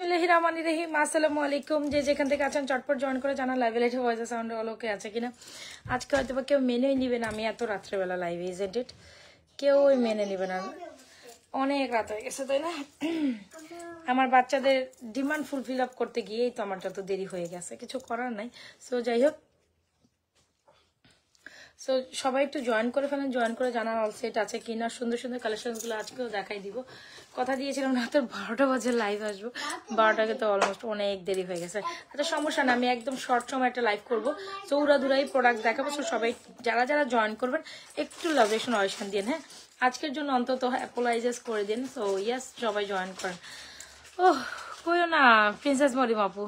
রহিম আসসালামু আলাইকুম। যে যেখান থেকে আছেন চটপট জয়েন করে জানা লাইভে লাইটে ভয়েস সাউন্ড অল ওকে আছে কিনা। আজকে হয়তো বা কেউ মেনেই নিবে না আমি এত রাত্রেবেলা লাইভে, ইজন্ট ইট? কেউই মেনে নিবে না, অনেক রাত হয়ে গেছে তাই না? আমার বাচ্চাদের ডিমান্ড ফুলফিল আপ করতে গিয়েই তো আমার যত দেরি হয়ে গেছে, কিছু করার নাই। সো যাই হোক, সো সবাই একটু জয়েন করে ফেলেন, জয়েন করে জানার অল সেট আছে কিনা। সুন্দর সুন্দর কালেকশনগুলো আজকেও দেখাই দিব। কথা দিয়েছিলাম রাত 12টা বাজে লাইভ আসবো, 12টাকে তো অলমোস্ট অনেক দেরি হয়ে গেছে। আচ্ছা সমস্যা না, আমি একদম শর্ট সময় একটা লাইভ করবো, চৌড়াধুরাই প্রোডাক্ট দেখাবো। সো সবাই যারা যারা জয়েন করবেন একটু লাভেশন অয়েশন দিন, হ্যাঁ আজকের জন্য অন্তত অ্যাপোলাইজেস করে দিন। সো ইয়াস, সবাই জয়েন করেন। ওহ কইও না প্রিন্সেস মরিম আপু,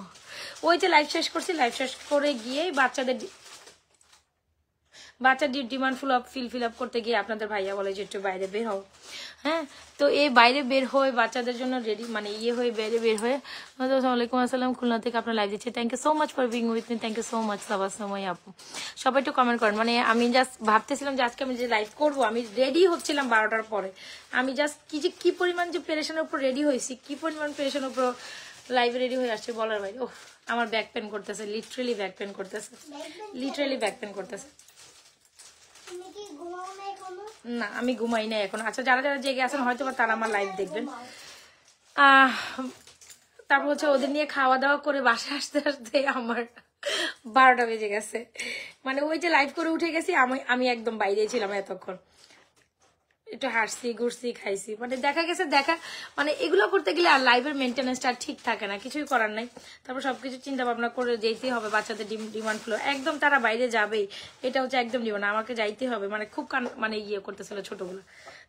ওই যে লাইভ শেষ করছি, লাইভ শেষ করে গিয়েই বাচ্চাদের ডিমান্ড ফিল আপ করতে গিয়ে আপনাদের ভাইয়া বলে যে একটু বাইরে বের হও। হ্যাঁ, তো এই বাইরে বের হয়ে বাচ্চাদের জন্য রেডি মানে হয়ে বাইরে বের হয়ে। ওয়ালাইকুম আসসালাম, খুলনা থেকে আপনার লাইভ দিচ্ছে। Thank you so much for being with me, thank you so much সবার সময় আপু। সবাই একটু কমেন্ট করেন। মানে আমি জাস্ট ভাবতেছিলাম যে আজকে আমি যে লাইভ করবো, আমি রেডি হচ্ছিলাম 12টার পরে। আমি জাস্ট কি পরিমাণ যে প্রেশানের উপর রেডি হয়েছি, কি পরিমাণ প্রেশানের উপর লাইভে রেডি হয়ে আসছে বলার বাইরে। ওহ আমার ব্যাক পেন করতেছে, লিটারেলি ব্যাক পেন করতেছে, লিটারেলি ব্যাক পেন করতেছে। না আমি ঘুমাই না এখন। আচ্ছা যারা যারা জেগে আছেন হয়তো বা তারা আমার লাইভ দেখবেন। তারপর হচ্ছে ওদের নিয়ে খাওয়া দাওয়া করে বাসায় আসতে আসতে আমার 12টা বেজে গেছে। মানে ওই যে লাইভ করে উঠে গেছি, আমি একদম বাইরে ছিলাম এতক্ষণ, একটু হাসছি ঘুরছি খাইছি। মানে দেখা গেছে মানে এগুলো করতে গেলে আর লাইভের মেনটেন্যান্সটা ঠিক থাকে না, কিছুই করার নাই। তারপর সবকিছু চিন্তা ভাবনা করে যেতেই হবে। বাচ্চাদের ডিমান্ড ফ্লো একদম, তারা বাইরে যাবেই এটা হচ্ছে একদম ডিমান্ড, আমাকে যাইতে হবে। মানে খুব মানে করতেছিল ছোটগুলো।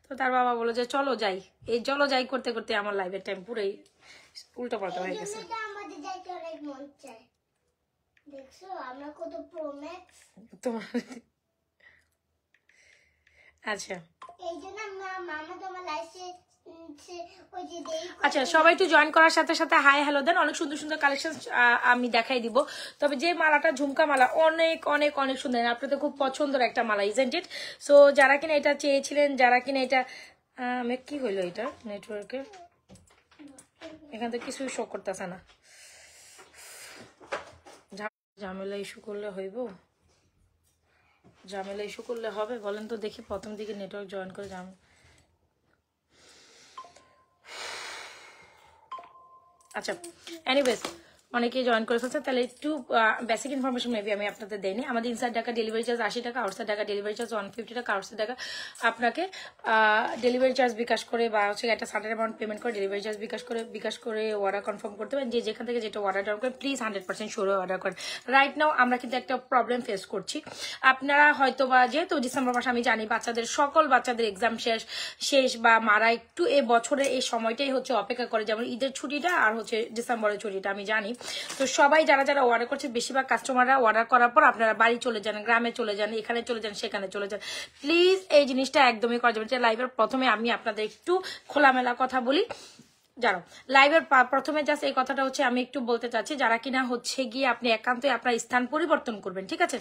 তো তার বাবা বলো যে চলো যাই, এই চলো যাই করতে করতে আমার লাইভের টাইম পুরোই উল্টো পাল্টা হয়ে গেছে। তোমার আচ্ছা আচ্ছা, সবাই একটু জয়েন করার সাথে সাথে হাই হ্যালো দেন। অনেক সুন্দর সুন্দর কালেকশন আমি দেখাই দিব। তবে যে মালাটা ঝুমকা মালা অনেক অনেক অনেক সুন্দর, আপনাদের খুব পছন্দের একটা মালা, ইজেন্ট ইট? সো যারা কিনা এটা চেয়েছিলেন, যারা কিনা এটা আমি কি হইলো এটা নেটওয়ার্কে এখান থেকে কিছুই শো করতেছে না। ঝামেলা ইস্যু করলে হইব, ঝামেলা ইস্যু করলে হবে বলেন তো দেখি। প্রথম দিকে নেটওয়ার্ক জয়েন করে আচ্ছা এনিওয়েজ অনেকেই জয়েন করে ফেলছে। তাহলে একটু বেসিক ইনফরমেশন মেবি আমি আপনাদের দেইনি। আমাদের ইনসাইড ঢাকা ডেলিভারি চার্জ 80 টাকা, আউটসাইড ঢাকা ডেলিভারি চার্জ 150 টাকা। আউটসাইড ঢাকা আপনাকে ডেলিভারি চার্জ বিকাশ করে বা হচ্ছে একটা সার্টেন অ্যামাউন্ট পেমেন্ট করে ডেলিভারি চার্জ বিকাশ করে অর্ডার কনফার্ম করতে পারেন। যে যেখান থেকে যেটা অর্ডার ডাউন করেন প্লিজ 100% শিওর অর্ডার করেন। রাইট নাও আমরা কিন্তু একটা প্রবলেম ফেস করছি। আপনারা হয়তো বা যেহেতু ডিসেম্বর মাস আমি জানি সকল বাচ্চাদের এক্সাম শেষ বা মারা একটু এই বছরের এই সময়টাই হচ্ছে অপেক্ষা করে, যেমন ঈদের ছুটিটা আর হচ্ছে ডিসেম্বরের ছুটিটা আমি জানি। তো সবাই যারা যারা অর্ডার করছে, বেশিরভাগ কাস্টমাররা অর্ডার করার পর আপনারা বাড়ি চলে যান, গ্রামে চলে যান, এখানে চলে যান, সেখানে চলে যান। প্লিজ এই জিনিসটা একদমই করা যাবে। লাইভের প্রথমে আমি আপনাদের একটু খোলামেলা কথা বলি। জানো লাইভের প্রথমে জাস্ট এই কথাটা হচ্ছে আমি একটু বলতে চাচ্ছি, যারা কিনা হচ্ছে গিয়ে আপনি একান্তই আপনার স্থান পরিবর্তন করবেন, ঠিক আছে?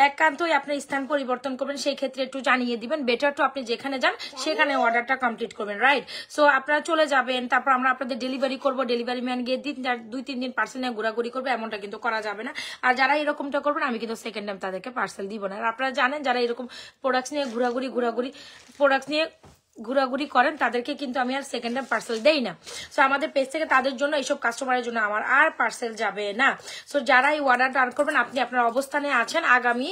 একান্তই আপনার স্থান পরিবর্তন করবেন, সেই ক্ষেত্রে একটু জানিয়ে দিবেন। বেটার টু আপনি যেখানে যান সেখানে অর্ডারটা কমপ্লিট করবেন, রাইট? সো আপনারা চলে যাবেন, তারপর আমরা আপনাদের ডেলিভারি করবো, ডেলিভারি ম্যান গিয়ে 2-3 দিন পার্সেল নিয়ে ঘোরাঘুরি করবে, এমনটা কিন্তু করা যাবে না। আর যারা এরকমটা করবেন আমি কিন্তু সেকেন্ড টাইম তাদেরকে পার্সেল দিব না। আর আপনারা জানেন যারা এরকম প্রোডাক্টস নিয়ে ঘোরাঘুরি করেন তাদেরকে কিন্তু আমি আর সেকেন্ড টাইম পার্সেল দেই না। সো আমাদের পেজ থেকে তাদের জন্য, এইসব কাস্টমারের জন্য আমার আর পার্সেল যাবে না। সো যারা এই অর্ডারটা করবেন, আপনি আপনার অবস্থানে আছেন, আগামী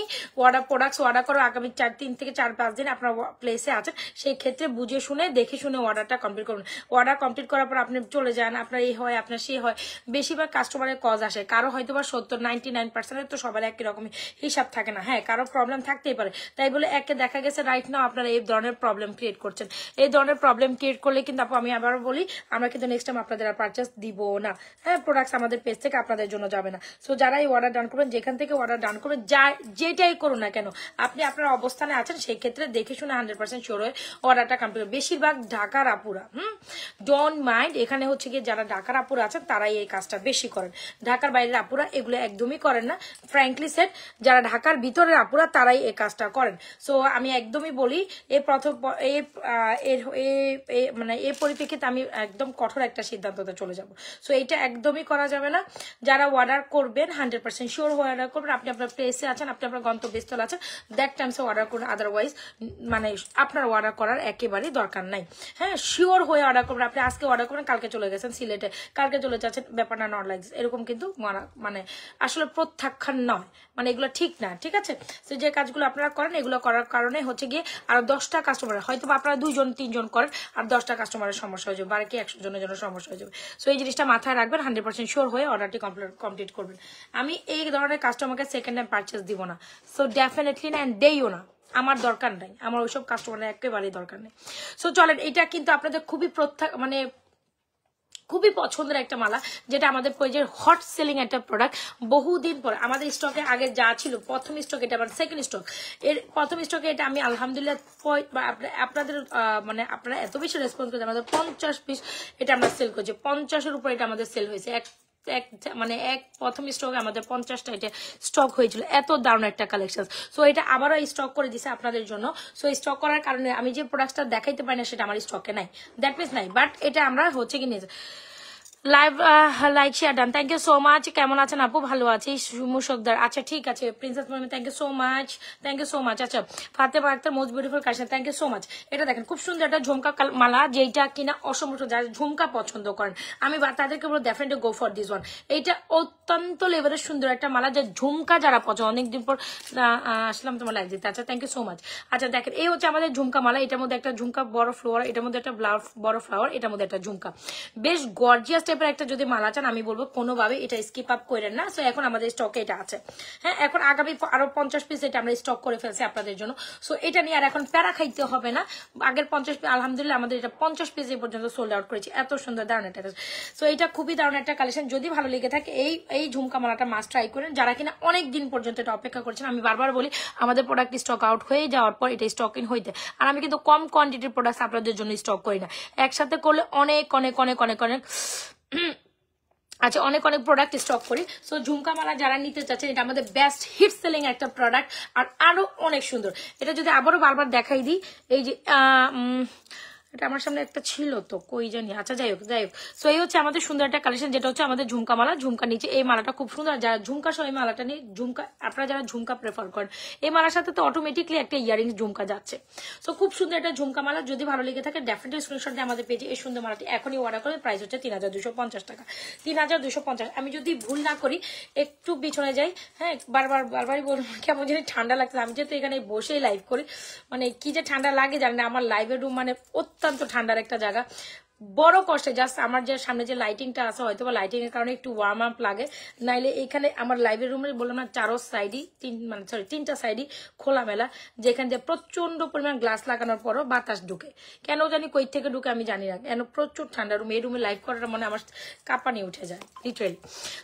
প্রোডাক্টস অর্ডার করো আগামী 3 থেকে 4-5 দিন আপনার প্লেসে আছেন, সেই ক্ষেত্রে বুঝে শুনে দেখে শুনে অর্ডারটা কমপ্লিট করুন। অর্ডার কমপ্লিট করার পর আপনি চলে যান, আপনার এই হয় আপনার সেই হয়। বেশিরভাগ কাস্টমারের কজ আসে, কারো হয়তো বা 99% তো সবার একই রকমই হিসাব থাকে না। হ্যাঁ, কারো প্রবলেম থাকতেই পারে, তাই বলে একে দেখা গেছে রাইট নাও আপনারা এই ধরনের প্রবলেম ক্রিয়েট করছেন। এই ধরনের প্রবলেম ক্রিয়েট করলে কিন্তু আমি আবারও বলি, আমরা কিন্তু নেক্সট টাইম আপনাদের আর পারচেস দিব না। হ্যাঁ, প্রোডাক্টস আমাদের পেজ থেকে আপনাদের জন্য যাবে না। সো যারা এই অর্ডার ডান করবেন, যেখান থেকে অর্ডার ডান করবেন, যেটাই করুন না কেন, আপনি আপনার অবস্থানে আছেন, সেই ক্ষেত্রে দেখে শুনে 100% শিওর হয়ে অর্ডারটা কমপ্লিট। বেশিরভাগ ঢাকার আপুরা ডোন্ট মাইন্ড, এখানে হচ্ছে গিয়ে যারা ঢাকার আপুরা আছেন তারাই এই কাজটা বেশি করেন। ঢাকার বাইরের আপুরা এগুলো একদমই করেন না। ফ্র্যাঙ্কলি সেট, যারা ঢাকার ভিতরের আপুরা তারাই এই কাজটা করেন। সো আমি একদমই বলি, এই মানে এই পরিপ্রেক্ষিতে আমি একদম কঠোর একটা সিদ্ধান্ততে চলে যাব। সো এইটা একদমই করা যাবে না। যারা অর্ডার করবেন 100% শিওর হয়ে অর্ডার করবেন। আপনি আপনার প্লেসে আছেন, আপনি আপনার গন্তব্যস্থলে আছেন, দ্যাট টাইমসে অর্ডার করুন। আদারওয়াইজ মানে আপনার অর্ডার করার একেবারেই দরকার নাই। হ্যাঁ, শিওর হয়ে অর্ডার করবেন। আপনি আজকে অর্ডার করবেন, কালকে চলে গেছেন সিলেটে, কালকে চলে যাচ্ছেন, ব্যাপারটা নট লাইক এরকম কিন্তু মানে আসলে প্রত্যাখ্যান নয়, মানে এগুলো ঠিক না। ঠিক আছে, তো যে কাজগুলো আপনারা করেন এগুলো করার কারণে হচ্ছে গিয়ে আর 10টা কাস্টমার, হয়তো আপনারা 2 জন 3 জন করেন আর 10টা কাস্টমারের সমস্যা হয়ে যাবে, বাকি 100 জনের জন্য সমস্যা হয়ে যাবে। সো এই জিনিসটা মাথায় রাখবেন, 100% শিওর হয়ে অর্ডারটি কমপ্লিট করবেন। আমি এই ধরনের কাস্টমারকে সেকেন্ড টাইম পারচেস দিব না, সো ডেফিনেটলি না, দেইও না, আমার দরকার নাই, আমার ওইসব কাস্টমারের একেবারেই দরকার নেই। সো চলেন, এটা কিন্তু আপনাদের খুবই মানে খুবই পছন্দের একটা মালা, যেটা আমাদের পেজের হট সেলিং একটা প্রোডাক্ট। বহুদিন পর আমাদের স্টকে আগে যা ছিল, প্রথম স্টক এটা, মানে সেকেন্ড স্টক, এর প্রথম স্টকে এটা আমি আলহামদুলিল্লাহ আপনাদের মানে আপনারা এত বেশি রেসপন্স করেছে, আমাদের 50 পিস এটা আমরা সেল করছি, 50-এর উপর এটা আমাদের সেল হয়েছে। মানে প্রথম স্টকে আমাদের 50টা এটা স্টক হয়েছিল, এত দারুণ একটা কালেকশন। সো এটা আবারও স্টক করে দিছে আপনাদের জন্য। সো স্টক করার কারণে আমি যে প্রোডাক্টটা দেখাইতে পারি না সেটা আমার স্টকে নাই, দ্যাট মিনস নাই, বাট এটা আমরা হচ্ছে কি নিয়ে live like share done. Thank you so much. কেমন আছেন আপু? ভালো আছি। মুশকদার, আচ্ছা ঠিক আছে। Princess mommy, thank you so much, thank you so much. আচ্ছা, Fatema Akter, most beautiful collection, thank you so much. এটা দেখেন খুব সুন্দর একটা ঝুমকা মালা, যেটা কিনা অসম্ভব, যারা ঝুমকা পছন্দ করেন আমি তাদেরকে বলবো definitely go for this one. এইটা অত্যন্ত লেভেলের সুন্দর একটা মালা, যে ঝুমকা যারা পছন্দ, অনেকদিন পর আসলাম তোমার লাইক দিতে। আচ্ছা, থ্যাংক ইউ সো মাচ। আচ্ছা দেখেন, এই হচ্ছে আমাদের ঝুমকা মালা, এটার মধ্যে একটা ঝুমকা বড় ফ্লাওয়ার, এটার মধ্যে একটা বড় ফ্লাওয়ার, এটার মধ্যে একটা ঝুমকা, বেশ গর্জিয়াস টাইপের একটা যদি মালা চান আমি বলবো কোনোভাবে এটা স্কিপ আপ করেন না। সো এখন আমাদের স্টকে এটা আছে। হ্যাঁ, এখন আগামী আরো 50 পিস এটা আমরা স্টক করে ফেলছি আপনাদের জন্য। সো এটা নিয়ে আর এখন প্যারা খাইতে হবে না। আগের 50 পিস আলহামদুলিল্লাহ আমাদের এটা 50 পিস এই পর্যন্ত সোল্ড আউট করেছি। এত সুন্দর দারুণ একটা। সো এটা খুবই দারুণ একটা কালেকশন। যদি ভালো লেগে থাকে এই ঝুমকা মালাটা মাস্ট ট্রাই করেন, যারা কিনা অনেক দিন পর্যন্ত এটা অপেক্ষা করছেন। আমি বারবার বলি আমাদের প্রোডাক্ট স্টক আউট হয়ে যাওয়ার পর এটা স্টক ইন হইতে, আর আমি কিন্তু কম কোয়ান্টিটির প্রোডাক্ট আপনাদের জন্য স্টক করি না, একসাথে করলে অনেক অনেক অনেক অনেক অনেক আচ্ছা অনেক অনেক প্রোডাক্ট স্টক করি। সো ঝুমকা মালা যারা নিতে চাচ্ছেন, এটা আমাদের বেস্ট হিট সেলিং একটা প্রোডাক্ট, আর আরো অনেক সুন্দর। এটা যদি আবারও বারবার দেখাই দিই, এই যে এটা আমার সামনে একটা ছিল তো কই জানি, আচ্ছা যাই হোক। সো এই হচ্ছে আমাদের সুন্দর একটা কালেকশন, যেটা হচ্ছে আমাদের ঝুমকা মালা। ঝুমকা নিচে এই মালাটা খুব সুন্দর, যারা ঝুমকা সহ এই মালাটা নিয়ে ঝুমকা, আপনারা যারা ঝুমকা প্রেফার করেন, এই মালার সাথে তো অটোমেটিকলি একটা ইয়ারিংস ঝুমকা যাচ্ছে। সো খুব সুন্দর একটা ঝুমকা মালা, যদি ভালো লেগে থাকে ডেফিনেটলি স্ক্রিনশট দিয়ে আমাদের পেজে এই সুন্দর মালাটি এখনই অর্ডার করে। প্রাইস হচ্ছে 3250 টাকা, 3250। আমি যদি ভুল না করি, একটু পিছনে যাই, হ্যাঁ বারবারই বলবো, কেমন জানি ঠান্ডা লাগছে। আমি যেহেতু এখানে বসেই লাইভ করি, মানে কি যে ঠান্ডা লাগে জানি না। আমার লাইভের রুম মানে অত্যন্ত ঠান্ডার একটা জায়গা, বড় কষ্টে। জাস্ট আমার যে সামনে যে লাইটিংটা আছে, হয়তো বা লাইটিং এর কারণে একটু ওয়ার্ম আপ লাগে, নাইলে এখানে আমার লাইভের রুমে বললাম না, চারো সাইডই তিনটা সাইডই খোলামেলা, যেখান দিয়ে প্রচন্ড পরিমাণ গ্লাস লাগানোর পরও বাতাস ঢুকে, কেন জানি কই থেকে ঢুকে আমি জানি না, কেন প্রচুর ঠান্ডা রুম। এই রুমে লাইভ করাটা মানে আমার কাঁপানি উঠে যায় লিটারেলি।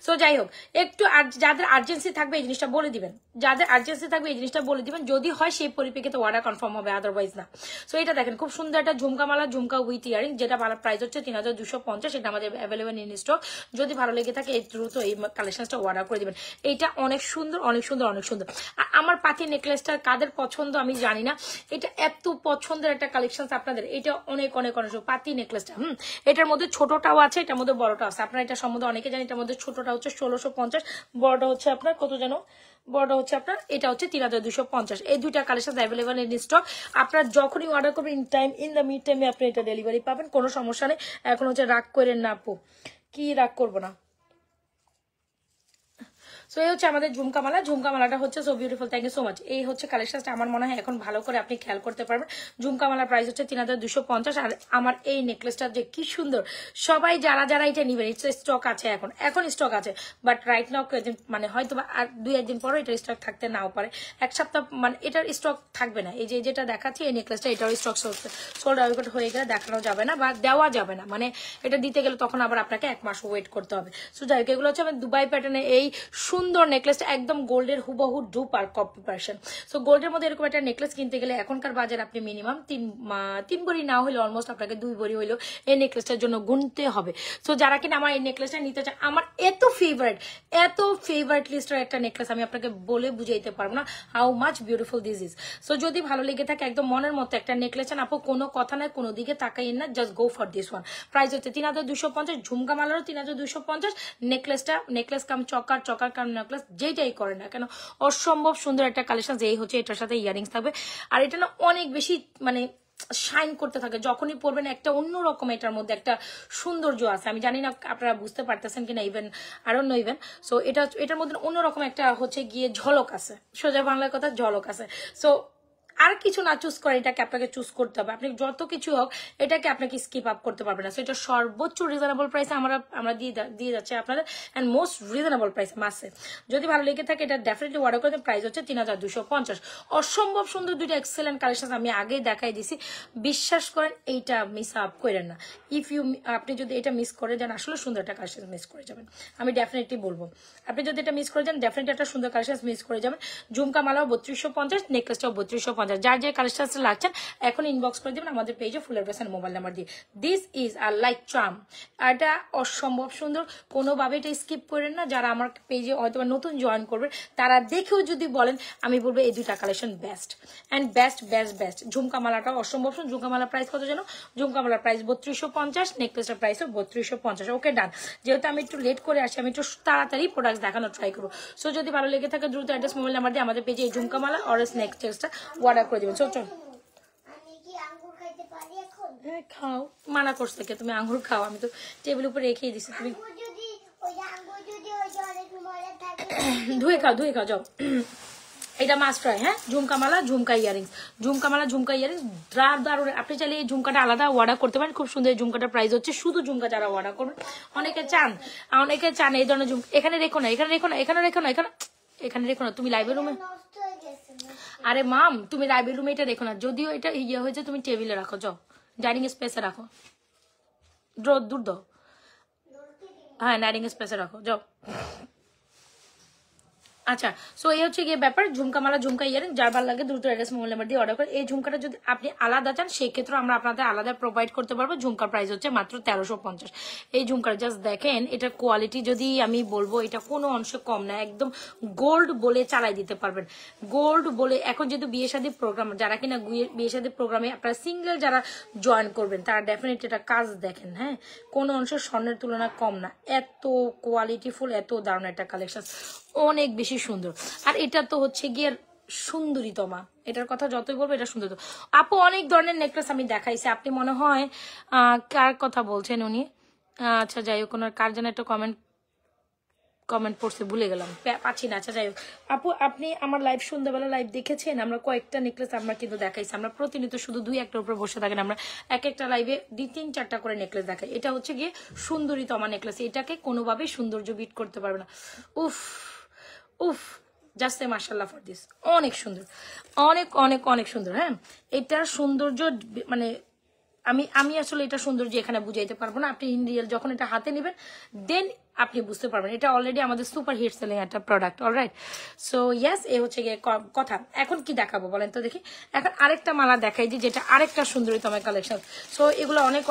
সো যাই হোক, একটু যাদের আর্জেন্সি থাকবে এই জিনিসটা বলে দিবেন, যাদের আর্জেন্সি থাকবে এই জিনিসটা বলে দিবেন, যদি হয় সেই পরিপ্রেক্ষিতে অর্ডার কনফার্ম হবে, আদারওয়াইজ না। সো এটা দেখেন খুব সুন্দর একটা ঝুমকা মালা, ঝুমকা উইথ ইয়ারিং, যেটা প্রাইস হচ্ছে 3250। এটা আমাদের অ্যাভেলেবেল ইন স্টক। যদি ভালো লেগে থাকে এই দ্রুত এই কালেকশনটা অর্ডার করে দিবেন। এইটা অনেক সুন্দর, অনেক সুন্দর, অনেক সুন্দর। আর আমার পাতি নেকলেসটা কাদের পছন্দ আমি জানি না, এটা এত পছন্দের একটা কালেকশন আপনাদের। এটা অনেক অনেক অনেক পাতি নেকলেসটা, এটার মধ্যে ছোটটাও আছে, এটার মধ্যে বড়টাও আছে। আপনারা এটা সম্বন্ধে অনেকে জানেন। এটার মধ্যে ছোটটা হচ্ছে 1650, বড়টা হচ্ছে আপনার কত যেন, বড়টা হচ্ছে আপনার এটা হচ্ছে 3250। এই দুইটা কালেকশন অ্যাভেলেবল ইন স্টক। আপনারা যখনই অর্ডার করবেন ইন দ্য মিড টাইমে আপনি এটা ডেলিভারি পাবেন, কোনো সমস্যা নেই। এখন হচ্ছে রাগ করেন না আপু, কি রাগ করবো না। সো এই হচ্ছে আমাদের ঝুমকা মালা। ঝুমকা মালাটা হচ্ছে so beautiful, thank you so much. এই হচ্ছে কালেকশনটা, আমার মনে হয় এখন ভালো করে আপনি খেয়াল করতে পারবেন। ঝুমকা মালার প্রাইস হচ্ছে 3250। আর আমার এই নেকলেসটা যে কি সুন্দর, সবাই যারা যারা এটা নিবেন, স্টক আছে এখন স্টক আছে, বাট রাইট নাও মানে হয়তো বা আর 2-1 দিন পরও এটার স্টক থাকতে নাও পারে, এক সপ্তাহ মানে এটার স্টক থাকবে না। এই যে যেটা দেখাচ্ছি এই নেকলেসটা, এটার স্টক সোল্ড আউট হয়ে গেলে দেখানো যাবে না বা দেওয়া যাবে না, মানে এটা দিতে গেলে তখন আবার আপনাকে 1 মাস ওয়েট করতে হবে। সো যাই হোক, এগুলো হচ্ছে আমার দুবাই প্যাটার্নে এই সুন্দর সুন্দর নেকলেসটা একদম গোল্ডের হুবহু ডুপ আর কপি ভার্সন। সো গোল্ডের মধ্যে এরকম একটা নেকলেস কিনতে গেলে এখনকার বাজার আপনি মিনিমাম 3 ভরি না হলে অলমোস্ট আপনাকে 2 ভরি হইলেও এই নেকলেসটার জন্য গুনতে হবে। সো যারা কিনা আমার এই নেকলেসটা নিতে চান, আমার এত ফেভারিট লিস্টের একটা নেকলেস, আমি আপনাকে বলে বুঝাইতে পারবো না how much beautiful this is. So যদি ভালো লেগে থাকে একদম মনের মতো একটা নেকলেস চান আপু, কোনো কথা নাই, কোনো দিকে তাকাইন না, just go for this one. Price হচ্ছে 3250, ঝুমকা মালারও 3250। নেকলেস কাম চকার কাম নেকলেস যেটাই করে না কেন অসম্ভব সুন্দর একটা কালেকশন। যেই হচ্ছে এটার সাথে ইয়ারিংস থাকবে, আর এটা না অনেক বেশি মানে শাইন করতে থাকে যখনই পরবেন, একটা অন্যরকম এটার মধ্যে একটা সৌন্দর্য আছে। আমি জানি না আপনারা বুঝতে পারতেছেন কিনা, even I don't know even. So এটার মধ্যে অন্যরকম একটা হচ্ছে গিয়ে ঝলক আছে, সোজা বাংলার কথা ঝলক আছে। সো আর কিছু না চুজ করে, এটাকে আপনাকে চুজ করতে হবে। আপনি যত কিছু হোক এটাকে আপনাকে স্কিপ আপ করতে পারবেন না। সো এটা সর্বোচ্চ রিজনেবল প্রাইসে আমরা দিয়ে যাচ্ছে আপনাদের, অ্যান্ড মোস্ট রিজনেবল প্রাইসে মাসে। যদি ভালো লেগে থাকে এটা ডেফিনেটলি অর্ডার করতে। প্রাইস হচ্ছে 3250। অসম্ভব সুন্দর দুইটা এক্সেলেন্ট কালেকশন আমি আগেই দেখাই দিছি, বিশ্বাস করেন এইটা মিস আপ করেন না। আপনি যদি এটা মিস করে যান, আসলে সুন্দর একটা কালেকশন মিস করে যাবেন, আমি ডেফিনেটলি বলবো। আপনি যদি এটা মিস করে যান, ডেফিনেটলি একটা সুন্দর কালেকশন মিস করে যাবেন। ঝুমকা মালাও 3250, নেকলেসটাও 3250। যার যে কালেকশন লাগছেন এখন ইনবক্স করে দেবেন আমাদের পেজে full address and mobile number দিয়ে। দিস ইজ আর লাইক চার্ম, এটা অসম্ভব সুন্দর, কোনোভাবে এটা স্কিপ করেন না। যারা আমার পেজে হয়তো নতুন জয়েন করবেন তারা দেখেও যদি বলেন, আমি বলবো এই দুইটা কালেকশন বেস্ট অ্যান্ড বেস্ট। ঝুমকা মালাটা অসম্ভব সুন্দর। ঝুমকা মালার প্রাইস কত জানো? ঝুমকা মালার প্রাইস 3250, নেকলেসটার প্রাইসও 3250। ওকে ডান। যেহেতু আমি একটু লেট করে আসি, আমি একটু তাড়াতাড়ি প্রোডাক্ট দেখানো ট্রাই করবো। সো যদি ভালো লেগে থাকে দ্রুত অ্যাড্রেস মোবাইল নাম্বার দিয়ে আমাদের পেজে এই ঝুমকা মালা অর নেকলেসটা অর্ডার করে দেবেন। চল হ্যাঁ খাও, মানা করছে কে? তুমি আঙ্গুর খাও, আমি তো টেবিল উপরে রেখেই দিছি, তুমি ধুয়ে খাও যাও। এটা মাস্ট ট্রাই। হ্যাঁ, ঝুমকা মালা ঝুমকা ইয়ারিংস দারুণ। আপনি চাইলে এই ঝুমকাটা আলাদা অর্ডার করতে পারেন, খুব সুন্দর। এই ঝুমকাটার প্রাইস হচ্ছে শুধু ঝুমকা যারা অর্ডার করবেন, অনেকে চান এই ধরনের ঝুমকা। এখানে রেখো না, এখানে রেখো না, তুমি লাইব্রেরি রুমে, আরে মাম তুমি লাইব্রেরি রুমে এটা রেখো না। যদিও এটা ইয়ে হয়েছে, তুমি টেবিলে রাখো, যাও ডাইনিং স্পেসে রাখো, দূর দাও। হ্যাঁ, ডাইনিং স্পেসে রাখো, যাও। আচ্ছা, সো এই হচ্ছে গিয়ে ব্যাপার। ঝুমকা মালা ঝুমকা ইয়ারিং যার ভালো লাগে দ্রুত অ্যাড্রেস মোবাইল নাম্বার দিয়ে অর্ডার করে। এই ঝুমকাটা যদি আপনি আলাদা চান সেই ক্ষেত্রে আমরা আপনাদের আলাদা প্রোভাইড করতে পারবো। ঝুমকার প্রাইস হচ্ছে মাত্র 1350। এই ঝুমকার জাস্ট দেখেন, এটার কোয়ালিটি যদি আমি বলবো, এটা কোনো অংশে কম না, একদম গোল্ড বলে চালাই দিতে পারবেন। গোল্ড বলে এখন যেহেতু বিয়ে শাদী প্রোগ্রাম, যারা কিনা বিয়ে শাদী প্রোগ্রামে আপনারা সিঙ্গেল যারা জয়েন করবেন তারা ডেফিনেটলি এটা কাজ দেখেন। হ্যাঁ, কোনো অংশ স্বর্ণের তুলনা কম না, এত কোয়ালিটিফুল, এত দারুণ একটা কালেকশন, অনেক বেশি সুন্দর। আর এটা তো হচ্ছে গিয়ে সুন্দরীতমা, এটার কথা যতই বলবো এটা সুন্দর। আপু অনেক ধরনের নেকলেস আমি দেখাইছি, আপনি মনে হয় কার কথা বলছেন উনি? আচ্ছা যাই হোক, ওনার কার যেন একটা কমেন্ট পড়ছে, ভুলে গেলাম, পাচ্ছি না। আচ্ছা যাই হোক, আপু আপনি আমার লাইভ সন্ধ্যাবেলা লাইভ দেখেছেন? আমরা কয়েকটা নেকলেস আমরা কিন্তু দেখাইছি। আমরা প্রতিনিয়ত শুধু 2-1টার উপরে বসে থাকেন, আমরা একটা লাইভে 2-3-4টা করে নেকলেস দেখাই। এটা হচ্ছে গিয়ে সুন্দরীতমা নেকলেস, এটাকে কোনোভাবেই সৌন্দর্য বিট করতে পারবে না। উফ জাস্ট মাশাআল্লাহ ফর দিস, অনেক সুন্দর, অনেক সুন্দর। হ্যাঁ, এটার সৌন্দর্য মানে আমি আসলে এটা সৌন্দর্য এখানে বুঝাইতে পারবো না। আপনি ইন রিয়েল যখন এটা হাতে নেবেন দেন আপনি বুঝতে পারবেন। এটা অলরেডি আমাদের সুপার হিট সেলিং একটা প্রোডাক্ট। অলরাইট, সো ইয়েস, এই হচ্ছে গিয়ে কথা। এখন কি দেখাবো বলেন তো দেখি? এখন আরেকটা মালা দেখাই যে যেটা আরেকটা সুন্দরীতম কালেকশন। সো এগুলো অনেক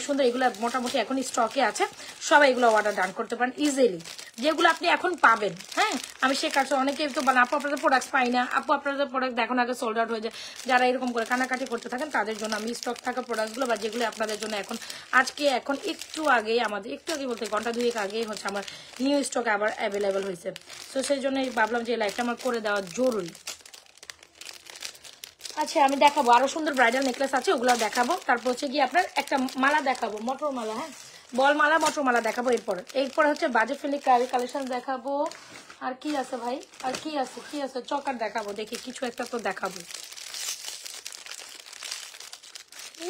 সুন্দর, এগুলো মোটামুটি এখন স্টকে আছে, সবাই এগুলো অর্ডার ডান করতে পারেন ইজিলি। যেগুলো আপনি এখন পাবেন, হ্যাঁ আমি সে কাছে অনেকে তো আপু আপনাদের প্রোডাক্ট পাই না, আপু আপনাদের প্রোডাক্ট দেখুন আগে সোল্ড আউট হয়ে যায়, যারা এরকম করে কানাকাটি করতে থাকেন তাদের জন্য আমি স্টক থাকা প্রোডাক্টগুলো বা যেগুলো আপনাদের জন্য এখন একটু আগে বলতে ঘন্টা 2 আগেই হচ্ছে আমার নিউ স্টক আবার অ্যাভেলেবেল হয়েছে। তো সেই জন্য ভাবলাম যে লাইফটা আমার করে দেওয়া জরুরি। আচ্ছা, আমি দেখাবো আরো সুন্দর ব্রাইডাল নেকলেস আছে, ওগুলো দেখাবো। তারপর হচ্ছে কি আপনার একটা মালা দেখাবো, মটর মালা। হ্যাঁ, বল মালা মটর মালা দেখাবো। এরপর হচ্ছে বাজেট ফ্রেন্ডলি কালেকশন দেখাবো। আর কি আছে ভাই, আর কি আছে চকার দেখাবো, দেখি কিছু একটা তো দেখাবো।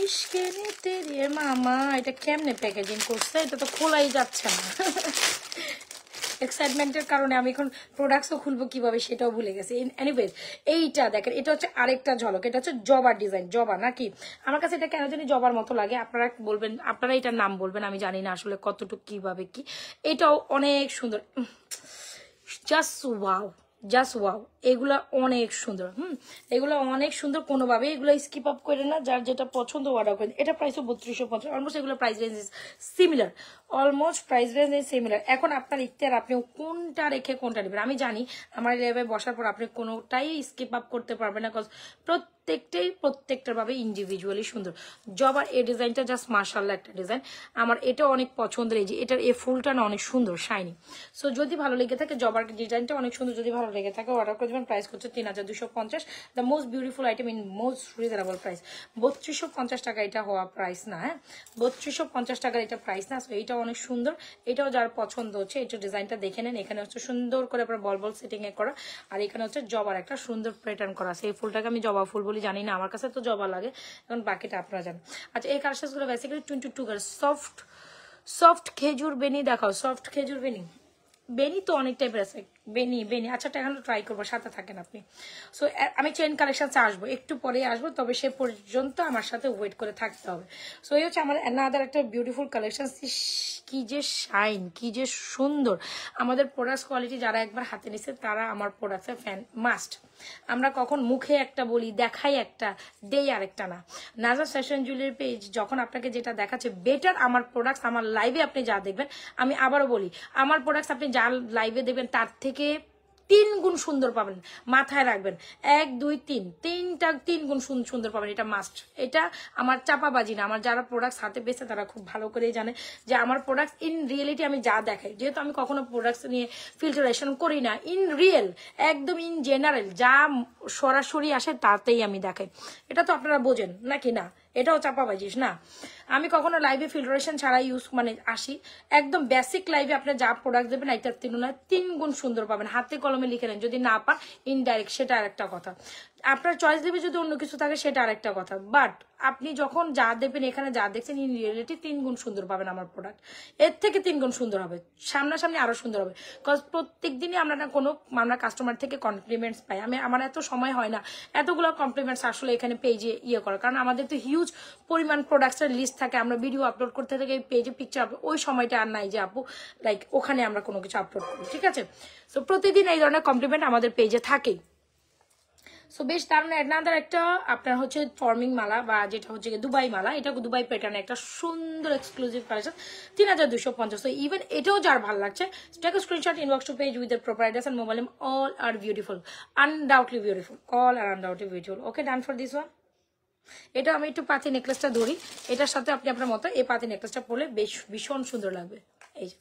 ইশকে নিতে রে মামা, এটা কেমনে প্যাকেজিং করছে? এটা তো খোলাই যাচ্ছে না। এক্সাইটমেন্টের কারণে আমি এখন প্রোডাক্টসও খুলবো কিভাবে সেটাও ভুলে গেছি। এনিওয়েজ, এইটা দেখেন, এটা হচ্ছে আরেকটা ঝলক। এটা হচ্ছে জবার ডিজাইন, জবা নাকি? আমার কাছে এটা কেন জানি জবার মতো লাগে, আপনারা বলবেন, আপনারা এটার নাম বলবেন, আমি জানি না আসলে কতটুকু কিভাবে কি। এটাও অনেক সুন্দর, জাস্ট ওয়াও, জাস্ট ওয়াও, এগুলা অনেক সুন্দর। এগুলো অনেক সুন্দর, কোনোভাবে এগুলো স্কিপ আপ করে না, যার যেটা পছন্দ অর্ডার করে। এটা প্রাইসও 3250, অলমোস্ট এগুলো price range similar, almost price range similar. এখন আপনার ইখতিয়ার, আপনি কোনটা রেখে কোনটা নেবেন। আমি জানি আমার লেভেলে বসার পর আপনি কোনোটাই স্কিপ আপ করতে পারবেন না, কজ প্রত্যেকটার ভাবে ইন্ডিভিজুয়ালি সুন্দর। জবার এই ডিজাইনটা জাস্ট মাশাআল্লাহ একটা ডিজাইন, আমার এটা অনেক পছন্দের। এই যে এটার এই ফুলটা না অনেক সুন্দর শাইনি। সো যদি ভালো লেগে থাকে, জবার ডিজাইনটা অনেক সুন্দর, যদি ভালো লেগে থাকে অর্ডার করে দেবেন। প্রাইস করছে 3250, the most beautiful item in most reasonable price. 3250 টাকা এটা হওয়া প্রাইস না, হ্যাঁ 3250 টাকার এটা প্রাইস না। সো এইটা অনেক সুন্দর, এটাও যার পছন্দ হচ্ছে এটা ডিজাইনটা দেখে নেন। এখানে হচ্ছে সুন্দর করে আপনার বল বল সেটিং এ করা, আর এখানে হচ্ছে জবার একটা সুন্দর প্যাটার্ন করা আছে। এই ফুলটাকে আমি জবা ফুল বলি, জানি না, আমার কাছে তো জবা লাগে, এখন বাকিটা আপনারা জানেন। আচ্ছা, এই কালেকশন গুলো বেসিক্যালি 22 গার্ল সফট খেজুর বেনি দেখাও। সফট খেজুর বেনি, বেনি তো অনেক টাইপের আছে। বেনি আচ্ছা, এখন ট্রাই করবো, সাথে থাকেন আপনি। সো আমি চেন কালেকশনসে আসবো, একটু পরে আসবো, তবে সে পর্যন্ত আমার সাথে ওয়েট করে থাকতে হবে। সো এই হচ্ছে আমার অ্যানাদার একটা বিউটিফুল কালেকশন। কি যে শাইন, কি যে সুন্দর। আমাদের প্রোডাক্টস কোয়ালিটি যারা একবার হাতে নিছে তারা আমার প্রোডাক্টসের ফ্যান মাস্ট। আমরা কখন মুখে একটা বলি, দেখাই একটা, দেই আরেকটা না। নাজাস ফ্যাশন জুয়েলারি পেজ যখন আপনাকে যেটা দেখাচ্ছে বেটার, আমার প্রোডাক্টস আমার লাইভে আপনি যা দেখবেন, আমি আবারও বলি, আমার প্রোডাক্টস আপনি যা লাইভে দেবেন তার থেকে 3 গুণ সুন্দর পাবেন। মাথায় রাখবেন, 1 2 3 3 গুণ সুন্দর পাবেন, এটা মাস্ট। এটা আমার চাপাবাজি না, আমার যারা প্রোডাক্টস হাতে পেয়েছে তারা খুব ভালো করেই জানে যে আমার প্রোডাক্টস ইন রিয়েলিটি আমি যা দেখাই, যেহেতু আমি কখনো প্রোডাক্টস নিয়ে ফিল্টারেশন করি না, ইন রিয়েল একদম ইন জেনারেল যা সরাসরি আসে তাতেই আমি দেখাই। এটা তো আপনারা বোঝেন নাকি না? এটাও চাপাবাজিস না। আমি কখনো লাইভে ফিল্টারেশন ছাড়া আসি, একদম বেসিক লাইভে আপনি যা প্রোডাক্ট দেবেন এটার তুলনায় 3 গুণ সুন্দর পাবেন। হাতে কলমে লিখে নেন, যদি না পান ইনডাইরেক্ট, সেটা আরেকটা কথা। আপনার চয়েস দেবে যদি অন্য কিছু থাকে, সেটা আরেকটা কথা। বাট আপনি যখন যা দেবেন, এখানে যা দেখছেন ইন রিয়েলিটি 3 গুণ সুন্দর পাবেন আমার প্রোডাক্ট, এর থেকে 3 গুণ সুন্দর হবে, সামনাসামনি আরো সুন্দর হবে। কজ প্রত্যেক দিনই আমরা কাস্টমার থেকে কমপ্লিমেন্টস পাই। আমার এত সময় হয় না এতগুলো কমপ্লিমেন্টস আসলে এখানে পেজে করা, কারণ আমাদের তো হিউজ পরিমাণ প্রোডাক্টসের লিস্ট থাকে, আমরা ভিডিও আপলোড করতে থাকি পেজে, পিকচার আপলোড, ওই সময়টা আর নাই যে আপু লাইক ওখানে আমরা কোনো কিছু আপলোড করি, ঠিক আছে? সো প্রতিদিন এই ধরনের কমপ্লিমেন্ট আমাদের পেজে থাকেই। সো বেশ দারুণ অ্যানাদার একটা আপনার হচ্ছে ফর্মিং মালা, বা যেটা হচ্ছে দুবাই মালা, এটা দুবাই প্যাটার্নে একটা সুন্দর এক্সক্লুসিভ কালেকশন, 3250। সো ইভেন এটাও যার ভালো লাগছে, take a screenshot, inbox to page with the proper address and mobile name, all are beautiful, undoubtedly beautiful, all are undoubtedly beautiful. Okay, done for this one. এটা আমি একটু পাতি নেকলেসটা ধরি, এটার সাথে আপনি আপনার মতো এই পাতি নেকলেসটা পরলে বেশ ভীষণ সুন্দর লাগবে। এই যে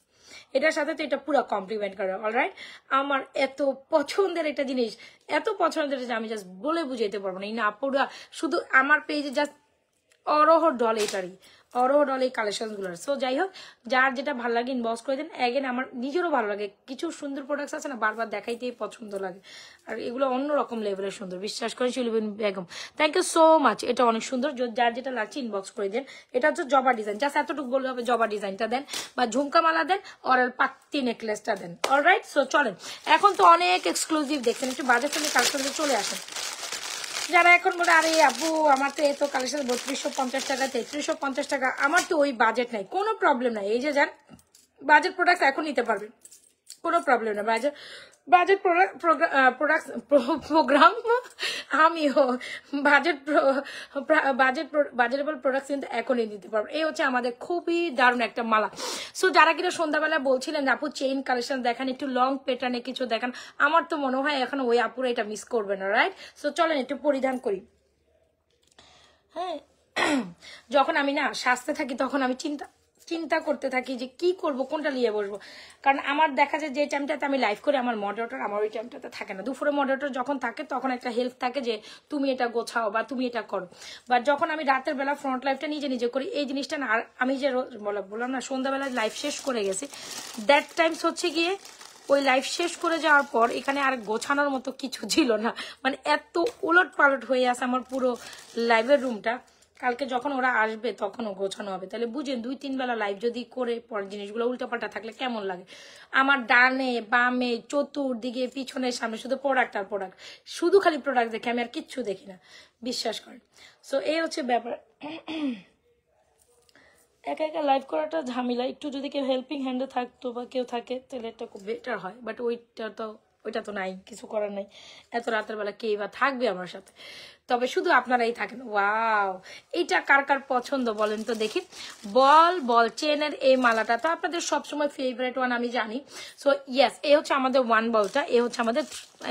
এটার সাথে তো এটা পুরো কমপ্লিমেন্ট করে। অলরাইট, আমার এত পছন্দের একটা জিনিস, এত পছন্দের যে আমি জাস্ট বলে বুঝাইতে পারবো না। এই না পুরা শুধু আমার পেজে জাস্ট অরহ ডল, এটারই অরহ ডল এই কালেকশন গুলোর। সো যাই হোক, যার যেটা ভালো লাগে ইনবক্স করে দেন। অ্যাগেন আমার নিজেরও ভালো লাগে, কিছু সুন্দর প্রোডাক্টস আছে না বারবার দেখাইতেই পছন্দ লাগে, আর এগুলো অন্যরকম লেভেলের সুন্দর, বিশ্বাস করেন শিলুবিন Begum, thank you so much. এটা অনেক সুন্দর, যার যেটা লাগছে ইনবক্স করে দেন। এটা হচ্ছে জবা ডিজাইন, জাস্ট এতটুকু বললে হবে জবা ডিজাইনটা দেন, বা ঝুমকা মালা দেন, আর পাত্তি নেকলেসটা দেন। অলরাইট, সো চলেন, এখন তো অনেক এক্সক্লুসিভ দেখছেন, একটু বাজেট ফ্রেন্ডলি কালেকশনে চলে আসেন। যারা এখন বলে আরে আপু আমার তো এত কালেকশন 3250 টাকা 3350 টাকা, আমার তো ওই বাজেট নাই, কোনো প্রবলেম নাই। এই যে যান বাজেট প্রোডাক্ট এখন নিতে পারবেন, কোনো প্রবলেম না। বাজেট প্রোগ্রাম আমিও বাজেটেবল প্রোডাক্ট কিন্তু এখনই দিতে পারবো। এই হচ্ছে আমাদের খুবই দারুণ একটা মালা। সো যারা কিনা সন্ধ্যাবেলা বলছিলেন আপু চেইন কালেকশন দেখান, একটু লং প্যাটার্নে কিছু দেখান, আমার তো মনে হয় এখন ওই আপুরা এটা মিস করবে না। রাইট, সো চলেন একটু পরিধান করি। হ্যাঁ, যখন আমি না সাজতে থাকি তখন আমি চিন্তা করতে থাকি যে কি করব, কোনটা নিয়ে বসবো, কারণ আমার দেখা যায় যে টাইমটাতে আমি লাইভ করি আমার মডারেটর আমার ওই টাইমটাতে থাকে না। দুপুরে মডারেটর যখন থাকে তখন একটা হেল্প থাকে যে তুমি এটা গোছাও বা তুমি এটা করো, বা যখন আমি রাতের বেলা ফ্রন্ট লাইভটা নিজে করি এই জিনিসটা না, আর আমি যে বললাম না সন্ধ্যাবেলা লাইভ শেষ করে গেছি, দ্যাট টাইমস হচ্ছে গিয়ে ওই লাইভ শেষ করে যাওয়ার পর এখানে আর গোছানোর মতো কিছু ছিল না, মানে এত উলট পালট হয়ে আছে আমার পুরো লাইভের রুমটা। কালকে যখন ওরা আসবে তখনও গোছানো হবে, তাহলে বুঝেন 2-3 বেলা লাইভ যদি করে পরে জিনিসগুলো উল্টাপাল্টা থাকলে কেমন লাগে। আমার ডানে বামে চতুর্দিকে পিছনে সামনে শুধু প্রোডাক্ট আর প্রোডাক্ট, শুধু খালি প্রোডাক্ট দেখে আমি আর কিচ্ছু দেখি না, বিশ্বাস করেন। সো এই হচ্ছে ব্যাপার। একা একা লাইভ করাটা ঝামেলা, একটু যদি কেউ হেল্পিং হ্যান্ডে থাকতো বা কেউ থাকে তাহলে এটা খুব বেটার হয়, বাট ওইটা তো নাই, কিছু করার নাই। এত রাতের বেলা কে বা থাকবে আমার সাথে, তবে শুধু আপনারাই থাকেন। ওয়াও, এইটা কার কার পছন্দ বলেন তো দেখি। বল চেনের এই মালাটা তো আপনাদের সবসময় ফেভারিট ওয়ান আমি জানি। সো ইয়েস, এই হচ্ছে আমাদের ওয়ান বলটা, এই হচ্ছে আমাদের,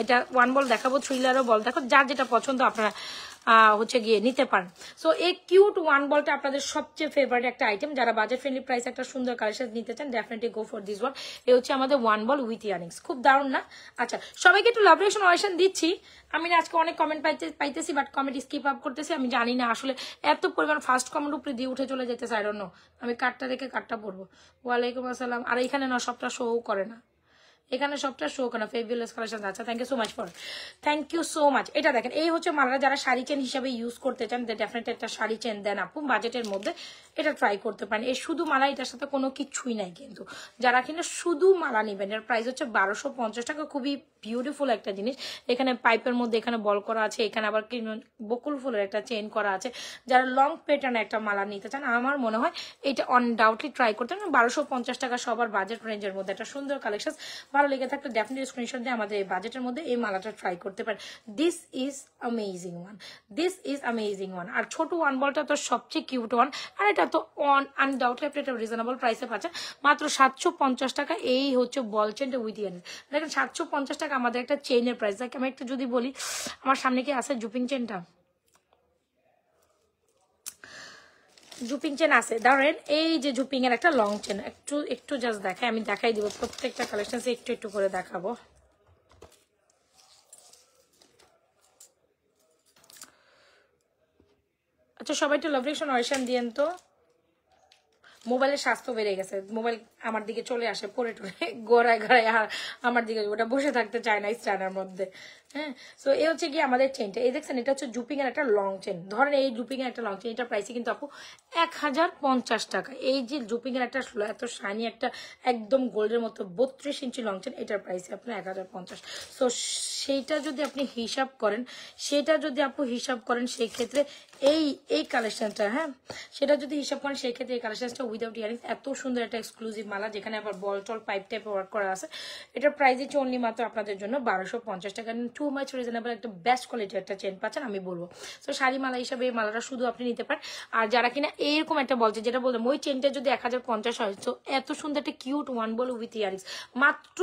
এটা ওয়ান বল দেখাবো, থ্রিলারও বল দেখো, যার যেটা পছন্দ আপনারা হচ্ছে গিয়ে নিতে পারেন। সো এই কিউট ওয়ান বলটা আপনাদের সবচেয়ে ফেভারিট একটা আইটেম, যারা বাজেট ফ্রেন্ডলি প্রাইস একটা সুন্দর কালেকশন নিতে চান definitely go for this one. এই হচ্ছে আমাদের ওয়ান বল উইথ ইয়ারিংস, খুব দারুণ না? আচ্ছা, সবাইকে একটু লাভ রিঅ্যাকশন অয়েশন দিচ্ছি। আমি না আজকে অনেক কমেন্ট পাইতেছি, বাট কমেন্ট স্কিপ আপ করতেছি, আমি জানি না আসলে এত পরিমাণ ফার্স্ট কমেন্ট উপরে দিয়ে উঠে চলে যেতেছে, আই ডোন্ট নো। আমি কার্ডটা দেখে কার্ডটা পড়বো। ওয়ালাইকুম আসসালাম। আর এখানে না সবটা শো করে না, এখানে সবটা শো কেন ফেভিউলাস কালেকশন। আচ্ছা, thank you so much for, thank you so much. এটা দেখেন, এই হচ্ছে মালাটা, যারা শাড়ি চেন হিসাবে ইউজ করতে চান ডেফিনেটলি একটা শাড়ি চেন দেন আপু বাজেটের মধ্যে, এটা ট্রাই করতে পারেন। এই শুধু মালা, এটার সাথে কোনো কিছুই নাই কিন্তু। যারা কিনা শুধু মালা নেবেন, এর প্রাইস হচ্ছে 1250 টাকা। খুবই বিউটিফুল একটা জিনিস, এখানে পাইপের মধ্যে এখানে বল করা আছে, এখানে আবার বকুল ফুলের একটা চেন করা আছে। যারা লং প্যাটার্ন একটা মালা নিতে চান, আমার মনে হয় এটা আনডাউটলি ট্রাই করতে পারেন। 1250 টাকা সবার বাজেট রেঞ্জের মধ্যে একটা সুন্দর কালেকশন। ভালো লেগে থাকলে ডেফিনেটলি স্ক্রিনশট দিয়ে আমাদের এই বাজেটের মধ্যে এই মালাটা ট্রাই করতে পারেন। This is amazing one, this is amazing one. আর ছোট ওয়ান বলটা তো সবচেয়ে কিউট ওয়ান, আর এটা তো আনডাউটলি আপনি একটা রিজনেবল প্রাইসে পাচ্ছেন মাত্র 750 টাকা। এই হচ্ছে বল চেনটা উইথ ইয়ারিংস। দেখেন 750 টাকা আমাদের একটা চেইনের প্রাইস। দেখে আমি একটু যদি বলি, আমার সামনে কি আছে জুপিং চেনটা, জুপিং চেন আছে, ধরেন এই যে জুপিং এর একটা লং চেন, একটু জাস্ট দেখাই, আমি দেখাই দিব প্রত্যেকটা কালেকশন একটু করে দেখাবো। আচ্ছা, সবাই একটু লাভ রিঅ্যাকশন অয়েশন দিয়েন তো। মোবাইলের স্বাস্থ্য বেড়ে গেছে, মোবাইল আমার দিকে চলে আসে পড়ে টরে গোড়ায় ঘাড়ায়, আর আমার দিকে ওটা বসে থাকতে চায় না স্ট্যান্ডার মধ্যে। হ্যাঁ, সো এই হচ্ছে কি আমাদের চেনটা, এই দেখছেন, এটা হচ্ছে জুপিং এর একটা লং চেন। ধরেন এই জুপিং এর একটা লং চেন, এটা প্রাইসে কিন্তু আপু 1050 টাকা। এই যে জুপিং এর একটা এত শাইনি একটা একদম গোল্ডের মতো 32 ইঞ্চি লং চেন, এটার প্রাইসে আপনার 1050। সো সেইটা যদি আপনি হিসাব করেন, সেই ক্ষেত্রে এই কালেকশনটা, হ্যাঁ সেটা যদি হিসাব করেন সেই ক্ষেত্রে এই কালেকশনটা উইদাউট ইয়ারিংস, এত সুন্দর একটা এক্সক্লুসিভ মালা, যেখানে আবার বল টল পাইপ টাইপ ওয়ার্ক করা আছে। এটার প্রাইস হচ্ছে অনলি মাত্র আপনাদের জন্য 1250 টাকা। টু মাচ রিজনেবল একটা বেস্ট কোয়ালিটির একটা চেন পাচ্ছেন আমি বলবো। তো শাড়ি মালা হিসাবে এই মালাটা শুধু আপনি নিতে পারেন। আর যারা কিনা এইরকম একটা বলছে, যেটা বললাম ওই চেনটা যদি 1050 হয়, তো এত সুন্দর একটা cute one ball with earrings মাত্র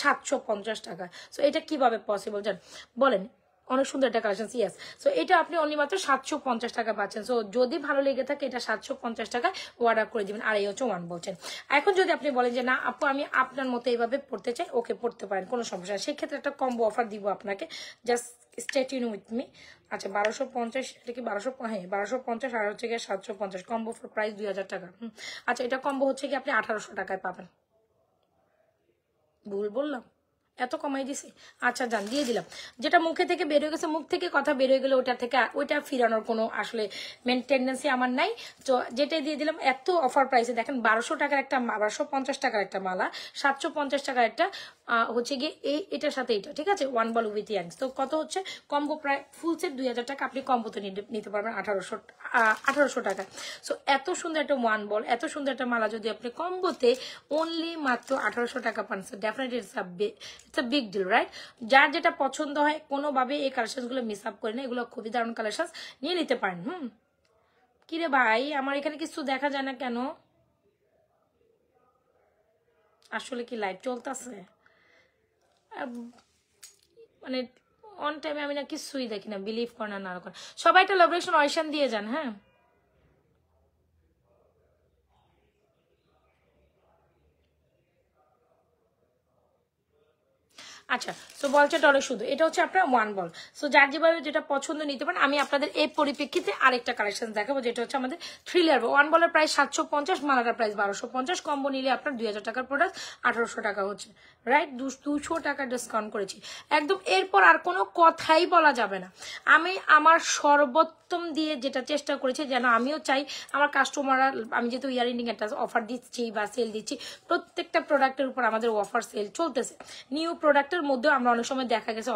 750 টাকা। সো এটা কিভাবে পসিবল জান বলেন? অনেক সুন্দর একটা কালেকশন, ইয়েস। সো এটা আপনি অনলি মাত্র 750 টাকা পাচ্ছেন। সো যদি ভালো লেগে থাকে, এটা 750 টাকায় অর্ডার করে দিবেন। আর এই হচ্ছে ওয়ান বলছেন। এখন যদি আপনি বলেন যে না আপু আমি আপনার মতো এইভাবে পড়তে চাই, ওকে পড়তে পারেন, কোনো সমস্যা নেই। সেক্ষেত্রে একটা কম্বো অফার দিব আপনাকে, just stay tune with me. আচ্ছা, 1250, এটা কি 1200? হ্যাঁ 1250, আর হচ্ছে গিয়ে 750 কম্বো ফর প্রাইস 2000 টাকা। আচ্ছা, এটা কম্বো হচ্ছে কি আপনি 1800 টাকায় পাবেন। ভুল বললাম? এত কমাই দিছি? আচ্ছা যান, দিয়ে দিলাম। যেটা মুখে থেকে বের হয়ে গেছে, মুখ থেকে কথা বের হয়ে গেলে ওইটা ফিরানোর কোনো আসলে মেন টেন্ডেন্সি আমার নাই। তো যেটাই দিয়ে দিলাম এত অফার প্রাইসে। দেখেন 1200 টাকার একটা, 1250 টাকার একটা মালা, 750 টাকার একটা হচ্ছে গিয়ে এটার সাথে এটা, ঠিক আছে, ওয়ান বল উইথ ইয়ারিংস। তো কত হচ্ছে কম্বো? প্রায় ফুল সেট 2000 টাকা, আপনি কম্বোতে নিতে পারবেন 1800 টাকা। সো এত সুন্দর একটা ওয়ান বল, এত সুন্দর একটা মালা যদি আপনি কম্বোতে অনলি মাত্র 1800 টাকা পান, definitely it's a big deal, right? যার যেটা পছন্দ হয় কোনোভাবে এই কালেকশন গুলো মিস আপ করে না, এগুলো খুবই দারুণ কালেকশন, নিয়ে নিতে পারেন। কিরে ভাই, আমার এখানে কিছু দেখা যায় না কেন? আসলে কি লাইভ চলতেছে? মানে অন টাইমে আমি না কিছুই দেখি না, বিলিভ করে না করে। সবাই একটা লাভ রিঅ্যাকশন অয়েশন দিয়ে যান। হ্যাঁ, আচ্ছা। সো বলটা অনেক শুধু, এটা হচ্ছে আপনার ওয়ান বল। সো যার যেভাবে যেটা পছন্দ নিতে পারেন। আমি আপনাদের এই পরিপ্রেক্ষিতে আরেকটা কালেকশন দেখাবো, যেটা হচ্ছে আমাদের থ্রিলার। ওয়ান বলের প্রাইস 750, মালাটার প্রাইস 1250, কম্বো নিলে আপনার 2000 টাকার প্রোডাক্ট 1800 টাকা হচ্ছে, রাইট? 200 টাকা ডিসকাউন্ট করেছি একদম। এরপর আর কোনো কথাই বলা যাবে না। আমি আমার সর্বোত্তম দিয়ে যেটা চেষ্টা করেছি, যেন আমিও চাই আমার কাস্টমাররা, আমি যেহেতু ইয়ারিং একটা অফার দিচ্ছি বা সেল দিচ্ছি, প্রত্যেকটা প্রোডাক্টের উপর আমাদের অফার সেল চলতেছে। নিউ প্রোডাক্টের এগুলোর মধ্যেও আমরা অনেক সময় দেখা গেছে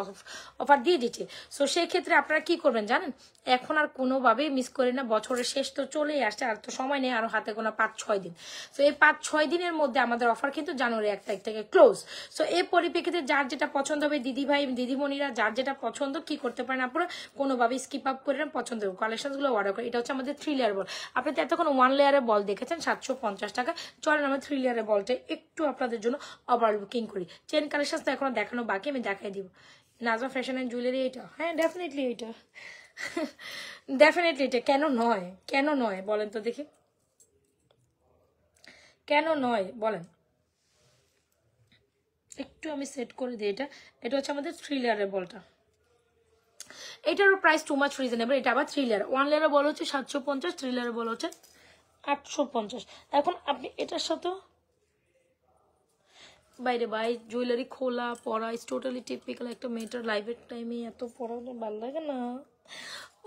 অফার দিয়ে দিচ্ছি। সো সেই ক্ষেত্রে আপনারা কি করবেন জানেন, এখন আর কোনোভাবেই মিস করি না, বছরের শেষ তো চলেই আসছে, আর তো সময় নেই আরো হাতে গোনা 5-6 দিন। সো এই 5-6 দিনের মধ্যে আমাদের অফার কিন্তু জানুয়ারি 1 তারিখ থেকে ক্লোজ। সো এই পরিপ্রেক্ষিতে যার যেটা পছন্দ হবে, দিদি ভাই দিদিমণিরা যার যেটা পছন্দ কি করতে পারেন আপনারা, কোনোভাবেই স্কিপ আপ করে না, পছন্দ কালেকশনগুলো অর্ডার করে। এটা হচ্ছে আমাদের 3 লেয়ার বল। আপনি তো এতক্ষণ 1 লেয়ারের বল দেখেছেন 750 টাকা। চলেন আমরা 3 লেয়ারের বলটা একটু আপনাদের জন্য ওভার বুকিং করি। চেন কালেকশন তো এখনো দেখানো বাকি, আমি দেখাই দিব। নাজমা ফ্যাশন এন্ড জুয়েলারি এটা, হ্যাঁ ডেফিনেটলি এটা, ডেফিনেটলি এটা। কেন নয়, কেন নয় বলেন তো দেখি, কেন নয় বলেন। একটু আমি সেট করে দিই। এটা এটা হচ্ছে আমাদের 3 লেয়ারের বলটা। এটারও প্রাইস টু মাচ রিজনেবল। এটা আবার 3 লেয়ার। 1 লেয়ারে বল হচ্ছে 750, 3 লেয়ারে বল হচ্ছে 850। এখন আপনি এটার সাথে বাইরে বাই জুয়েলারি খোলা পরা ইজ টোটালি টিপিক্যাল একটা মেয়েটার লাইফের টাইমে এত পড়ানো ভালো লাগে না।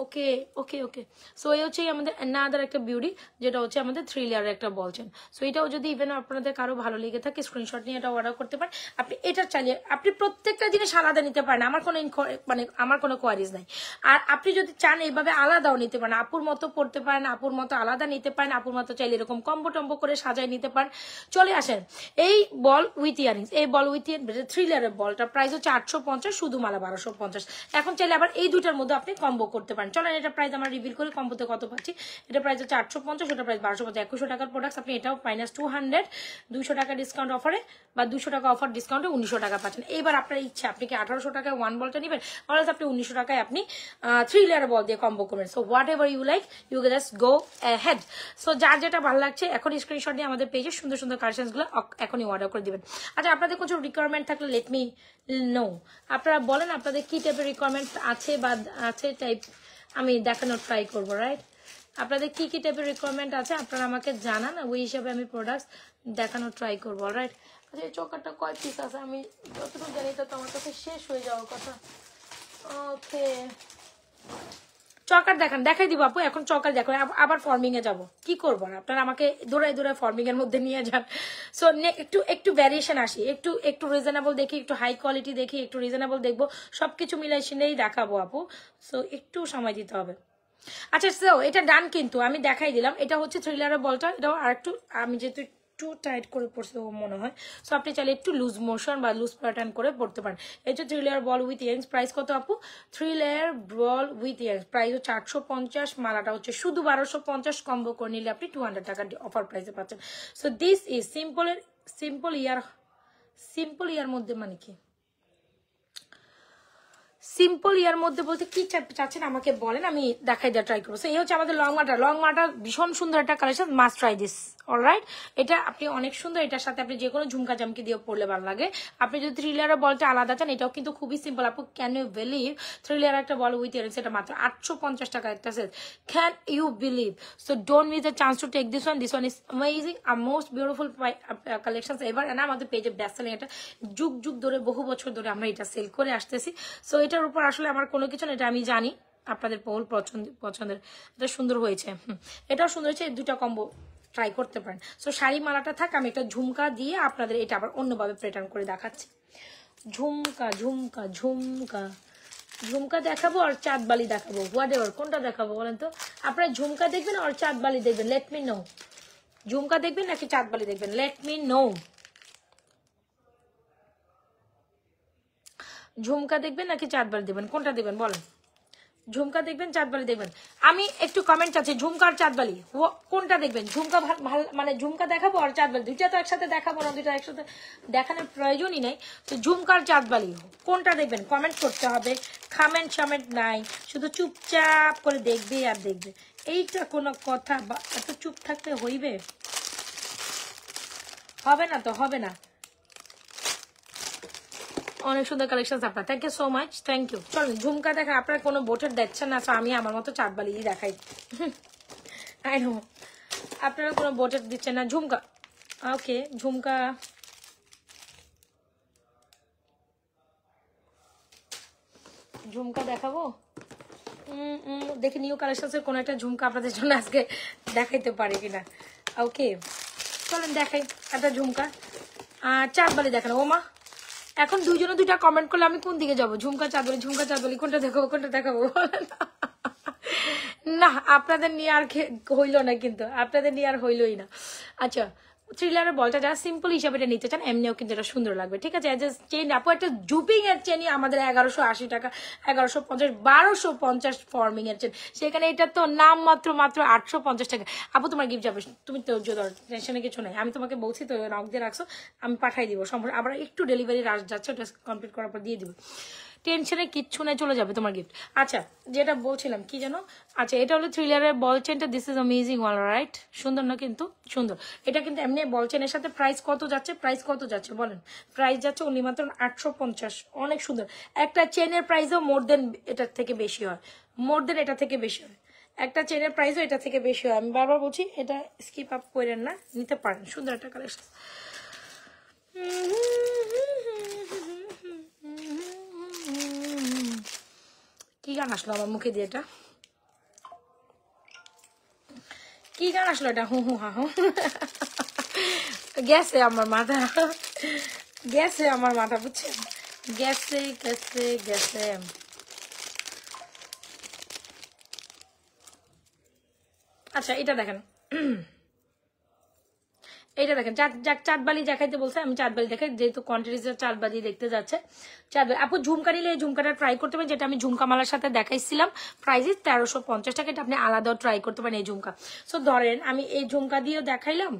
ওকে ওকে ওকে। সো এই হচ্ছে আমাদের অ্যানাদার একটা বিউটি, যেটা হচ্ছে আমাদের 3 লেয়ারের একটা বলছেন। সো এটাও যদি ইভেন আপনাদের কারো ভালো লেগে থাকে স্ক্রিনশট নিয়ে এটা অর্ডার করতে পারেন। আপনি এটা চালিয়ে আপনি প্রত্যেকটা জিনিস আলাদা নিতে পারেন, আমার কোনো মানে আমার কোনো কোয়ারিজ নাই। আর আপনি যদি চান এইভাবে আলাদাও নিতে পারেন, আপুর মতো পড়তে পারেন, আপুর মতো আলাদা নিতে পারেন, আপুর মতো চাইলে এরকম কম্বো টম্বো করে সাজায় নিতে পারেন। চলে আসেন এই বল উইথ ইয়ারিংস, এই বল উইথ 3 লেয়ারের বলটার প্রাইস হচ্ছে 850, শুধু মালা 1250। এখন চাইলে আবার এই দুটার মধ্যে আপনি কম্বো করতে পারেন। চলেন এটা প্রাইস আমরা রিভিল করি, কম্বোতে কত পাচ্ছি। এটা প্রাইস হচ্ছে 850, ওটা প্রাইস 1250, 2100 টাকার প্রোডাক্ট। আপনি এটাও -200, 200 টাকা ডিসকাউন্ট অফারে বা 200 টাকা অফার ডিসকাউন্টে 1900 টাকা পাচ্ছেন। এবার আপনার ইচ্ছা, আপনি কি 1800 টাকায় 1 বলটা নেবেন, অর্থাৎ আপনি 1900 টাকায় আপনি 3 লেয়ার বল দিয়ে কম্বো করবেন। So whatever you like, you just go ahead. So যার যেটা ভালো লাগছে এখন স্ক্রিনশট দিয়ে আমাদের পেজে সুন্দর সুন্দর কালেকশনসগুলো এখনই অর্ডার করে দিবেন। আচ্ছা, আপনাদের কিছু রিকোয়ারমেন্ট থাকলে লেট মি নো। আপনারা বলেন আপনাদের কি টাইপের রিকোয়ারমেন্ট আছে বা আছে টাইপ, আমি দেখানোর ট্রাই করবো। রাইট, আপনাদের কি কি টাইপের রিকোয়ারমেন্ট আছে আপনারা আমাকে জানান, ওই হিসাবে আমি প্রোডাক্টস দেখানোর ট্রাই করবো। রাইট, আচ্ছা এই চোকারটা কয় পিস আছে আমি যতটুকু জানি তো আমার কাছে শেষ হয়ে যাওয়ার কথা। ওকে, চকার দেখান, দেখাই দিব আপু। এখন চকার দেখো, আবার ফর্মিং এ যাবো, কি করবো না, আপনারা আমাকে দৌড়াই দৌড়াই ফর্মিং এর মধ্যে নিয়ে যান। সো একটু একটু ভ্যারিয়েশন আসি, একটু একটু রিজনেবল দেখি, একটু হাই কোয়ালিটি দেখি, একটু রিজনেবল দেখবো, সবকিছু মিলাই শিলেই দেখাবো আপু। সো একটু সময় দিতে হবে। আচ্ছা সো এটা ডান, কিন্তু আমি দেখাই দিলাম। এটা হচ্ছে 3 লেয়ারের বলটা, এটাও আর একটু আমি যেহেতু একটু টাইট করে পড়ছে মনে হয়, সো আপনি চাইলে একটু লুজ মোশন বা লুজ প্যাটার্ন করে পড়তে পারেন। এই যে 3 layer ball with earrings, price কত আপু? 3 layer ball with earrings price হচ্ছে 850, মালাটা হচ্ছে শুধু 1250, কম্বো করে নিলে আপনি 200 টাকা অফার প্রাইসে পাচ্ছেন। সো দিস ইজ সিম্পল ইয়ার মধ্যে মানে কি সিম্পল ইয়ার মধ্যে বলতে কি চাচ্ছেন আমাকে বলেন, আমি দেখাই দেওয়া ট্রাই করবো। এই হচ্ছে আমাদের লং মাটা ভীষণ সুন্দর একটা collection, must try this. Alright, এটা আপনি অনেক সুন্দর, এটার সাথে আপনি যে কোনো ঝুমকা জামকি দিয়ে পড়লে ভালো লাগে। আপনি যদি 3 লেয়ারের বলটা আলাদা চান, এটাও কিন্তু খুবই সিম্পল আপু। ক্যান ইউ বিলিভ 3 লেয়ার একটা বল উইথ ইয়ারিংস, এটা মাত্র 850 টাকা একটা সেট। Can you believe? So don't miss the chance to take this one is amazing, most beautiful collection ever. And আমাদের পেজে বেস্ট সেলিং, এটা যুগ যুগ ধরে বহু বছর ধরে আমরা এটা সেল করে আসতেছি। সো এটার উপর আসলে আমার কোনো কিছু না, এটা আমি জানি আপনাদের বহুল পছন্দের। এটা সুন্দর হয়েছে, এটাও সুন্দর হয়েছে। দুটা কম্বো ট্রাই করতে পারেন। সো শাড়ি মালাটা থাক, আমি একটা ঝুমকা দিয়ে আপনাদের এটা আবার অন্যভাবে প্যাটার্ন করে দেখাচ্ছি। ঝুমকা ঝুমকা ঝুমকা ঝুমকা দেখাবো আর চাঁদ বালি দেখাবো, হোয়াট এভার, কোনটা দেখাবো বলেন তো? আপনারা ঝুমকা দেখবেন আর চাঁদ বালি দেখবেন, লেট মি নো। ঝুমকা দেখবেন নাকি চাঁদ বালি দেখবেন, লেট মি নো। ঝুমকা দেখবেন নাকি চাঁদ বালি দেখবেন, কোনটা দেখবেন বলেন? ঝুমকা দেখবেন চাঁদবালি দেখবেন? আমি একটু কমেন্ট চাচ্ছি, ঝুমকা আর চাঁদবালি কোনটা দেখবেন? ঝুমকা ভালো মানে ঝুমকা দেখাবো আর চাঁদবালি, দুইটা তো একসাথে দেখাবো না, দুইটা একসাথে দেখানোর প্রয়োজনই নেই। তো ঝুমকা আর চাঁদবালি কোনটা দেখবেন কমেন্ট করতে হবে, খামেন্ট নাই, শুধু চুপচাপ করে দেখবে আর দেখবে। এইটা কোনো কথা? বা এত চুপ থাকতে হইবে? হবে না তো, হবে না। অনেক সুন্দর কালেকশন আপনার, thank you so much, thank you. চলুন ঝুমকা দেখেন, আপনারা কোনো বোটের দেখছেন না, আমি আমার মতো চাঁদবালি দেখাই। আই নো আপনারা কোনো বোটের দিচ্ছেন না। ঝুমকা, ওকে ঝুমকা দেখাবো। দেখি নিউ কালেকশনের কোনো একটা ঝুমকা আপনাদের জন্য আজকে দেখাইতে পারি কিনা। ওকে চলেন দেখাই একটা ঝুমকা। চাঁদবালি দেখানো। ও মা এখন দুইজনে দুইটা কমেন্ট করলে আমি কোন দিকে যাবো? ঝুমকা চাঁদবালি কোনটা দেখাবো না, আপনাদের নিয়ে আর হইলো না, কিন্তু আপনাদের নিয়ে আর হইলোই না। আচ্ছা, থ্রিলারের বলটা যারা সিম্পল হিসাবে এটা নিতে চান এমনিও কিন্তু এটা সুন্দর লাগবে, ঠিক আছে? চেন আপু একটা জুপিং এর চেনই আমাদের 1180 টাকা, 1150, 1250 ফর্মিং এর চেন, সেখানে এটা তো নাম মাত্র 850 টাকা। আপু তোমার গিফট যাবে, তুমি তো টেনশনে কিছু নাই, আমি তোমাকে বলছি তো নক দিয়ে রাখছো, আমি পাঠাই দিব সম্পূর্ণ। আবার একটু ডেলিভারি রাশ যাচ্ছে, ওটা কমপ্লিট করার পর দিয়ে দিব, টেনশনে কিচ্ছু নাই, চলে যাবে তোমার গিফট। আচ্ছা, যেটা বলছিলাম কি জানো, আচ্ছা এটা হলো থ্রিলারের বল চেনটা, this is amazing one, right? সুন্দর না? কিন্তু সুন্দর এটা, কিন্তু এমনি বল চেনের সাথে প্রাইস কত যাচ্ছে বলেন? প্রাইস যাচ্ছে অনলি মাত্র 850, অনেক সুন্দর একটা চেনের প্রাইসও মোর দেন এটার থেকে বেশি হয়, একটা চেনের প্রাইসও এটা থেকে বেশি হয়। আমি বারবার বলছি এটা স্কিপ আপ করেন না, নিতে পারেন, সুন্দর একটা কালেকশন। কি গান আসলো আমার মুখে দিয়ে? এটা কি গান আসলো? এটা হু হু হা হু গেছে আমার মাথা, বুঝছেন? গেছে। আচ্ছা এটা দেখেন, চাঁদবালি দেখাইতে বলছে, আমি চাঁদবালি দেখাই, যেহেতু কোয়ান্টিটিস চাঁদবালি দেখতে যাচ্ছে। চাঁদবালি আপু ঝুমকা নিলে এই ঝুমকাটা ট্রাই করতে পারেন, যেটা আমি ঝুমকা মালার সাথে দেখাইছিলাম, প্রাইস 1350 টাকা, এটা আপনি আলাদাও ট্রাই করতে পারেন এই ঝুমকা। সো ধরেন আমি এই ঝুমকা দিয়েও দেখাইলাম,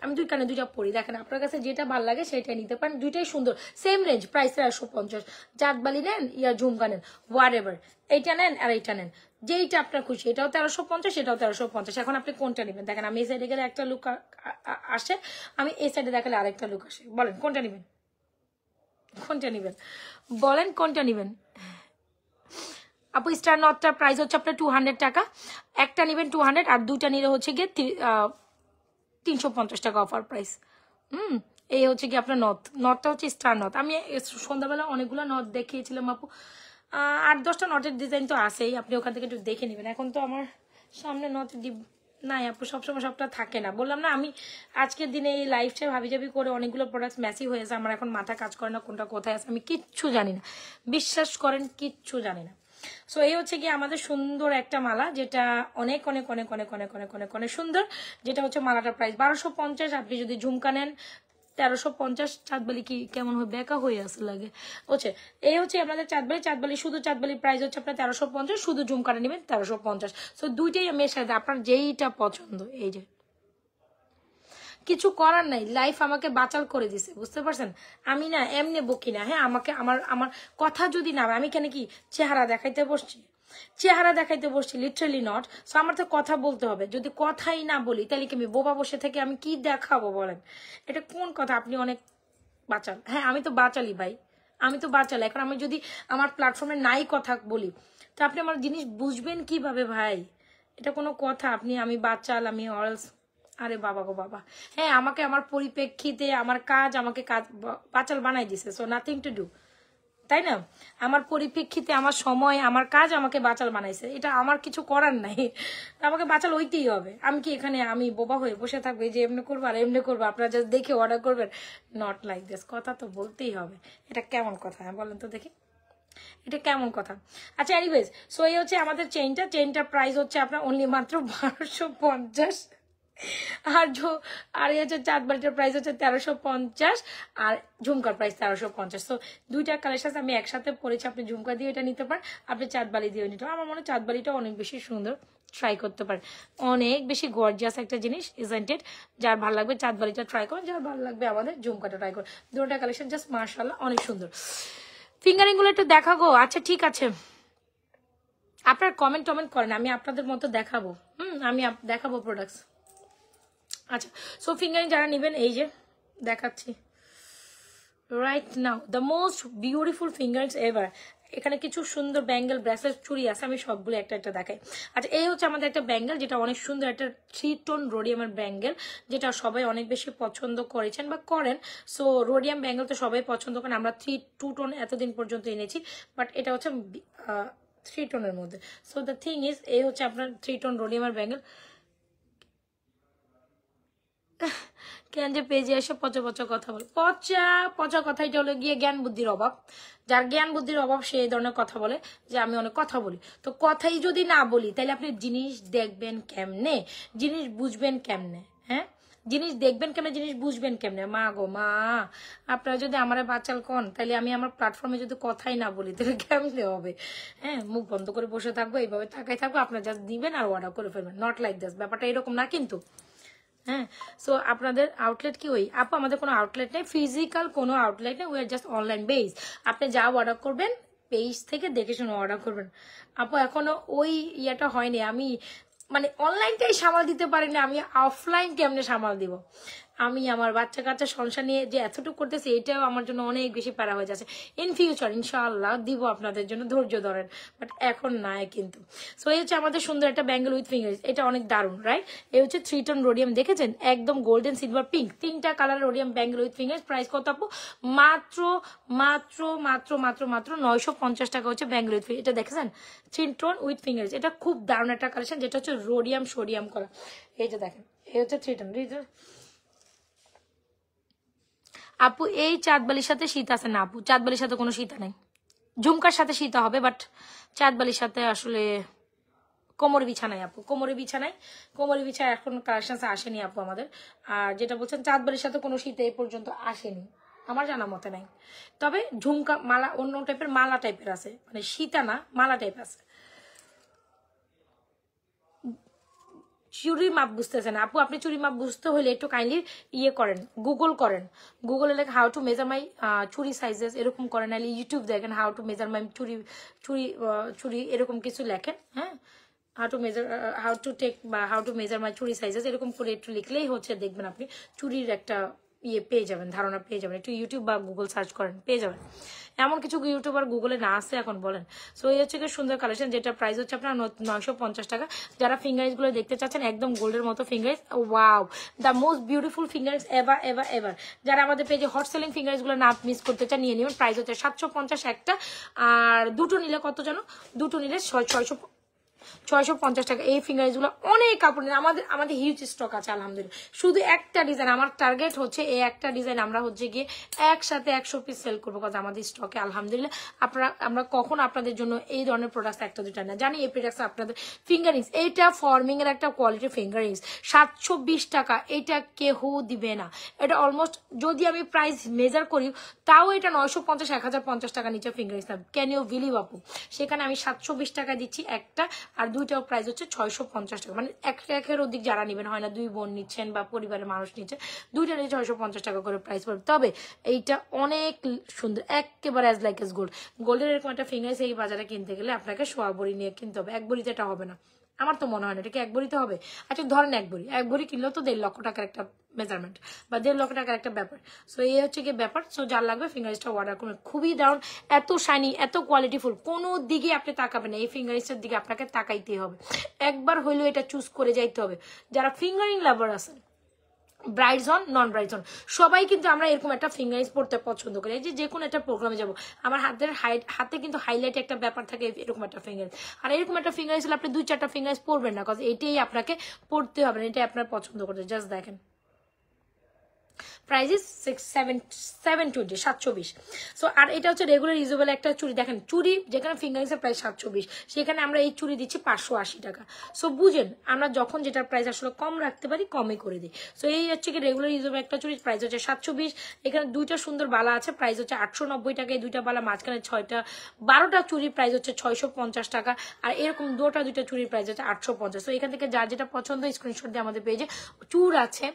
আমি দুই কানে দুইটা পরি, দেখেন আপনার কাছে যেটা ভালো লাগে সেটাই নিতে পারেন, দুইটাই সুন্দর, সেম রেঞ্জ, প্রাইস 1350। চাঁদবালি নেন ইয়া ঝুমকা নেন, হোয়াট এভার, এইটা নেন আর এইটা নেন, যেইটা আপনার খুশি, এটাও 1350, এটাও 1350। এখন আপনি কোনটা নেবেন? দেখেন আমি এই সাইডে গেলে একটা লুক আসে, আমি এই সাইডে দেখালে আরেকটা লুক আসে, বলেন কোনটা নেবেন? বলেন কোনটা নেবেন? আপু স্টার নটটার প্রাইস হচ্ছে আপনার 200 টাকা, একটা নেবেন 200, আর দুইটা নিলে হচ্ছে গিয়ে 350 টাকা অফার প্রাইস। এই হচ্ছে কি আপনার নথটা হচ্ছে স্টার নথ। আমি সন্ধ্যাবেলা অনেকগুলো নথ দেখিয়েছিলাম আপু, 8-10টা নটের ডিজাইন তো আছেই, আপনি ওখান থেকে একটু দেখে নেবেন। এখন তো আমার সামনে নথ নাই আপু, সবসময় সবটা থাকে না, বললাম না আমি আজকের দিনে এই লাইফটা ভাবি করে অনেকগুলো প্রোডাক্ট ম্যাসি হয়েছে, আমার এখন মাথা কাজ করে না কোনটা কোথায় আছে, আমি কিচ্ছু জানি না, বিশ্বাস করেন কিচ্ছু জানি না। সো এই হচ্ছে কি আমাদের সুন্দর একটা মালা, যেটা অনেক অনেক অনেক অনেক অনেক অনেক অনেক অনেক সুন্দর, যেটা হচ্ছে মালাটার প্রাইস 1250। আপনি যদি ঝুমকা নেন 1350। চাঁদবালি কি কেমন হয়, বেকা হয়ে আসে লাগে। হচ্ছে এই হচ্ছে আমাদের চাঁদবালি, শুধু চাঁদবালি প্রাইস হচ্ছে আপনার 1350, শুধু ঝুমকাটা নেবেন 1350। সো দুইটাই আমি এর সাথে আপনার যেইটা পছন্দ, এই যে কিছু করার নাই, লাইফ আমাকে বাচাল করে দিছে, বুঝতে পারছেন? আমি না এমনি বকি না, হ্যাঁ, আমাকে আমার কথা যদি না, আমি কেন কি চেহারা দেখাইতে বসছি, লিটারালি নট। সো আমার তো কথা বলতে হবে, যদি কথাই না বলি তাহলে কি আমি বোবা বসে থেকে আমি কি দেখাবো বলেন? এটা কোন কথা? আপনি অনেক বাচাল, হ্যাঁ আমি তো বাচালি ভাই, এখন আমি যদি আমার প্ল্যাটফর্মে নাই কথা বলি, তো আপনি আমার জিনিস বুঝবেন কিভাবে ভাই? এটা কোনো কথা? আমি বাচাল, আমি অলস, আরে বাবা গো বাবা। হ্যাঁ, আমাকে আমার পরিপ্রেক্ষিতে আমার কাজ আমাকে বাচাল বানাই দিছে, সো নাথিং টু ডু, তাই না? আমার পরিপ্রেক্ষিতে আমার সময় আমার কাজ আমাকে বাচাল বানাইছে, এটা আমার কিছু করার নাই, আমাকে বাচাল হইতেই হবে। আমি কি এখানে আমি বোবা হয়ে বসে থাকবো যে এমনি করবো আর এমনি করবো, আপনারা জাস্ট দেখে অর্ডার করবেন? নট লাইক দিস, কথা তো বলতেই হবে। এটা কেমন কথা, হ্যাঁ বলেন তো দেখি, এটা কেমন কথা? আচ্ছা এনিওয়েজ, সো এই হচ্ছে আমাদের চেইনটার প্রাইস হচ্ছে আপনার অনলি মাত্র 1250, আর এই হচ্ছে চাঁদবালিটার প্রাইস হচ্ছে 1350, আর ঝুমকার প্রাইস 1350। তো দুইটা কালেকশন আমি একসাথে পরেছি, আপনি ঝুমকা দিয়ে এটা নিতে পারেন, আপনি চাঁদবালি দিয়ে নিতে পারেন। আমার মনে হয় চাঁদবালিটা অনেক বেশি সুন্দর, ট্রাই করতে পারেন, অনেক বেশি গর্জিয়াস একটা জিনিস, ইজন্ট ইট? যার ভালো লাগবে চাঁদবালিটা ট্রাই করুন, যার ভালো লাগবে আমাদের ঝুমকাটা ট্রাই করুন। দুটোটা কালেকশন জাস্ট মাশাআল্লাহ অনেক সুন্দর। ফিঙ্গারিং গুলো একটু দেখাবো? আচ্ছা ঠিক আছে, আপনার কমেন্ট করেন, আমি আপনাদের মতো দেখাবো, আমি দেখাবো প্রোডাক্টস। আচ্ছা, সো ফিঙ্গারিং যারা নেবেন এই যে দেখাচ্ছি right now, the most beautiful fingerings ever. এখানে কিছু সুন্দর ব্যাঙ্গেল, ব্রেসলেট, চুড়ি আছে, আমি সবগুলো একটা একটা দেখাই। আচ্ছা, এই হচ্ছে আমাদের একটা ব্যাঙ্গেল, যেটা অনেক সুন্দর, একটা 3 টোন রোডিয়ামের ব্যাঙ্গেল, যেটা সবাই অনেক বেশি পছন্দ করেছেন বা করেন। সো রোডিয়াম ব্যাঙ্গেল তো সবাই পছন্দ করেন, আমরা 2 টোন এতদিন পর্যন্ত এনেছি, বাট এটা হচ্ছে 3 টোনের মধ্যে। সো দ্য থিং ইজ, এই হচ্ছে আপনার 3 টোন রোডিয়ামের ব্যাঙ্গেল। কেন যে পেজে এসে পচা পচা কথা বলে, পচা পচা কথা, এটা হলো গিয়ে জ্ঞান বুদ্ধির অভাব। যার জ্ঞান বুদ্ধির অভাব সে এই ধরনের কথা বলে যে আমি অনেক কথা বলি। তো কথাই যদি না বলি তাহলে আপনি জিনিস দেখবেন কেমনে, জিনিস বুঝবেন কেমনে? হ্যাঁ, জিনিস দেখবেন কেমনে, জিনিস বুঝবেন কেমনে? মা গো মা, আপনারা যদি আমার বাচাল কন তাহলে আমি আমার প্ল্যাটফর্মে যদি কথাই না বলি তাহলে কেমনে হবে? হ্যাঁ, মুখ বন্ধ করে বসে থাকবো, এইভাবে তাকাই থাকবো, আপনার জাস্ট দিবেন আর অর্ডার করে ফেলবেন। নট লাইক দিস, ব্যাপারটা এরকম না কিন্তু। হ্যাঁ, সো আপনাদের আউটলেট কি ওই আপু? আমাদের কোনো আউটলেট নেই, ফিজিক্যাল কোনো আউটলেট নেই, we are just online base. আপনি যা অর্ডার করবেন পেজ থেকে দেখে শুনে অর্ডার করবেন। আপু এখনো ওই ইয়েটা হয়নি, আমি মানে অনলাইনটাই সামাল দিতে পারি না, আমি অফলাইন কেমনে সামাল দিব? আমি আমার বাচ্চা কাচ্চা সংসার নিয়ে যে এতটুকু করতেছি এটাও আমার জন্য অনেক বেশি প্যারা হয়ে যাচ্ছে। ইন ফিউচার ইনশাআল্লাহ দিব আপনাদের জন্য, ধৈর্য ধরেন, বাট এখন নাই কিন্তু। সো এই হচ্ছে আমাদের সুন্দর একটা ব্যাঙ্গেল উইথ ফিঙ্গার্স, এটা অনেক দারুণ রাইট। এই হচ্ছে 3 টোন রোডিয়াম, দেখেছেন একদম গোল্ডেন সিলভার পিঙ্ক, 3টা colour rhodium bangle with fingers. Price কত আপু? মাত্র মাত্র মাত্র মাত্র মাত্র 950 টাকা হচ্ছে ব্যাঙ্গেল উইথ ফিঙ্গার্স। এটা দেখেছেন 3 টোন উইথ ফিঙ্গার্স, এটা খুব দারুণ একটা কালেকশন, যেটা হচ্ছে রোডিয়াম সোডিয়াম করা। এই যে দেখেন, এই হচ্ছে 3 টোন। আপু এই চাঁদবালির সাথে শীত আছে না? আপু চাঁদবালির সাথে কোনো শীত নেই, ঝুমকার সাথে শীত হবে, বাট চাঁদবালির সাথে আসলে কোমর বিছানায় আপু, কোমরে বিছানায়, কোমরে বিছায় এখন কালেকশন আসেনি আপু আমাদের। আর যেটা বলছেন চাঁদবালির সাথে কোনো শীত এই পর্যন্ত আসেনি আমার জানা মতে নাই। তবে ঝুমকা মালা অন্য টাইপের মালা টাইপের আছে, মানে সীতা না মালা টাইপ আছে। চুরির মাপ বুঝতেছেন আপু? আপনি চুরি মাপ বুঝতে হলে একটু কাইন্ডলি ইয়ে করেন, গুগল করেন, গুগলে লেখেন হাউ টু মেজার মাই চুরি সাইজেস, এরকম করেন, নাহলে ইউটিউব দেখেন হাউ টু মেজার মাই চুরি চুরি চুরি এরকম কিছু লেখেন। হ্যাঁ, how to measure how to take বা হাউ টু মেজার মাই চুরি সাইজেস এরকম করে একটু লিখলেই হচ্ছে দেখবেন আপনি চুরির একটা ইয়ে পেয়ে যাবেন, ধারণা পেয়ে যাবেন। একটু ইউটিউব বা গুগল সার্চ করেন, পেয়ে যাবেন। এমন কিছু ইউটিউবার গুগলে না আসছে এখন বলেন। সো এই হচ্ছে কি সুন্দর কালেকশন, যেটা প্রাইস হচ্ছে আপনার 950 টাকা। যারা ফিঙ্গারিজ গুলো দেখতে চাচ্ছেন একদম গোল্ডের মতো fingerings, wow the most beautiful fingerings ever ever ever. যারা আমাদের পেজে হট সেলিং ফিঙ্গারিজ গুলো না মিস করতে চান নিয়ে নেবেন। প্রাইস হচ্ছে 750 একটা, আর দুটো নিলে কত জানো? দুটো নিলে 650 টাকা। এই ফিঙ্গারিজ গুলো অনেক কাপড়, আমাদের হিউজ স্টক আছে আলহামদুলিল্লাহ। শুধু একটা ডিজাইন, আমার টার্গেট হচ্ছে এই একটা ডিজাইন আমরা হচ্ছে গিয়ে একসাথে 100 পিস সেল করবো, কারণ আমাদের স্টকে আলহামদুলিল্লাহ। আমরা কখন আপনাদের জন্য এই ধরনের প্রোডাক্ট একটা দুটা না জানি, এই প্রোডাক্ট আপনাদের ফিঙ্গারিংস, এইটা ফর্মিং এর একটা কোয়ালিটি ফিঙ্গারিংস 720 টাকা, এটা কেউ দিবে না। এটা অলমোস্ট যদি আমি প্রাইস মেজার করি তাও এটা 950 1050 টাকা নিচে ফিঙ্গারিংস না। ক্যান ইউ বিলিভ আপু? সেখানে আমি 720 টাকা দিচ্ছি একটা, আর দুইটাও প্রাইস হচ্ছে 650 টাকা। মানে একের অধিক যারা নেবেন, হয় না 2 বোন নিচ্ছেন বা পরিবারের মানুষ নিচ্ছেন, দুইটা নিয়ে 650 টাকা করে প্রাইস পড়বে। তবে এইটা অনেক সুন্দর, একেবারে অ্যাজ লাইক এস গোল্ড। গোল্ডের এরকম একটা ফিঙ্গারিংস এই বাজারে কিনতে গেলে আপনাকে সোয়া ভরি নিয়ে কিনতে হবে, এক ভরিতে এটা হবে না, আমার তো মনে হয় না। এটা কি এক ভরিতে হবে? আচ্ছা ধরেন এক ভরি কিনলেও তো 1.5 লক্ষ টাকার একটা মেজারমেন্ট বা 1.5 লক্ষ টাকার একটা ব্যাপার। সো এই হচ্ছে কি ব্যাপার। সো যার লাগবে ফিঙ্গারিংসটা অর্ডার করুন, খুবই দারুণ, এত শাইনি, এত কোয়ালিটিফুল, কোনো দিকে আপনি তাকাবেন না, এই ফিঙ্গারিংসের দিকে আপনাকে তাকাইতে হবে, একবার হইলেও এটা চুজ করে যাইতে হবে। যারা ফিঙ্গারিং লাভার আছেন, brides on non brides on, সবাই কিন্তু আমরা এরকম একটা ফিঙ্গারিংস পড়তে পছন্দ করি। যে কোনো একটা প্রোগ্রামে যাবো, আমার হাতে কিন্তু হাইলাইট একটা ব্যাপার থাকে, এরকম একটা ফিঙ্গারিংস। আর এরকম একটা ফিঙ্গারিংস হলে আপনি 2-4টা ফিঙ্গারিংস পড়বেন না, কারণ এটাই আপনাকে পড়তে হবে না, এটাই আপনার পছন্দ করতে। জাস্ট দেখেন প্রাইস ইজ 720 720। সো আর এটা হচ্ছে রেগুলার ইউজেবল একটা চুড়ি। দেখেন চুড়ি যেখানে ফিঙ্গারিংস এর প্রাইস 720, সেখানে আমরা এই চুড়ি দিচ্ছি 580 টাকা। সো বুঝেন আমরা যখন যেটার প্রাইস আসলে কম রাখতে পারি কমই করে দিই। সো এই হচ্ছে কি রেগুলার ইউজেবল একটা চুড়ি, প্রাইস হচ্ছে 720। এখানে দুইটা সুন্দর বালা আছে, প্রাইস হচ্ছে 890 টাকা। এই দুইটা বালা মাঝখানে 12টা চুড়ির প্রাইস হচ্ছে 650 টাকা। আর এরকম দুইটা চুড়ির প্রাইস হচ্ছে 850। সো এখান থেকে যার যেটা পছন্দ স্ক্রিনশট দিয়ে আমাদের পেজে, চুড় আছে,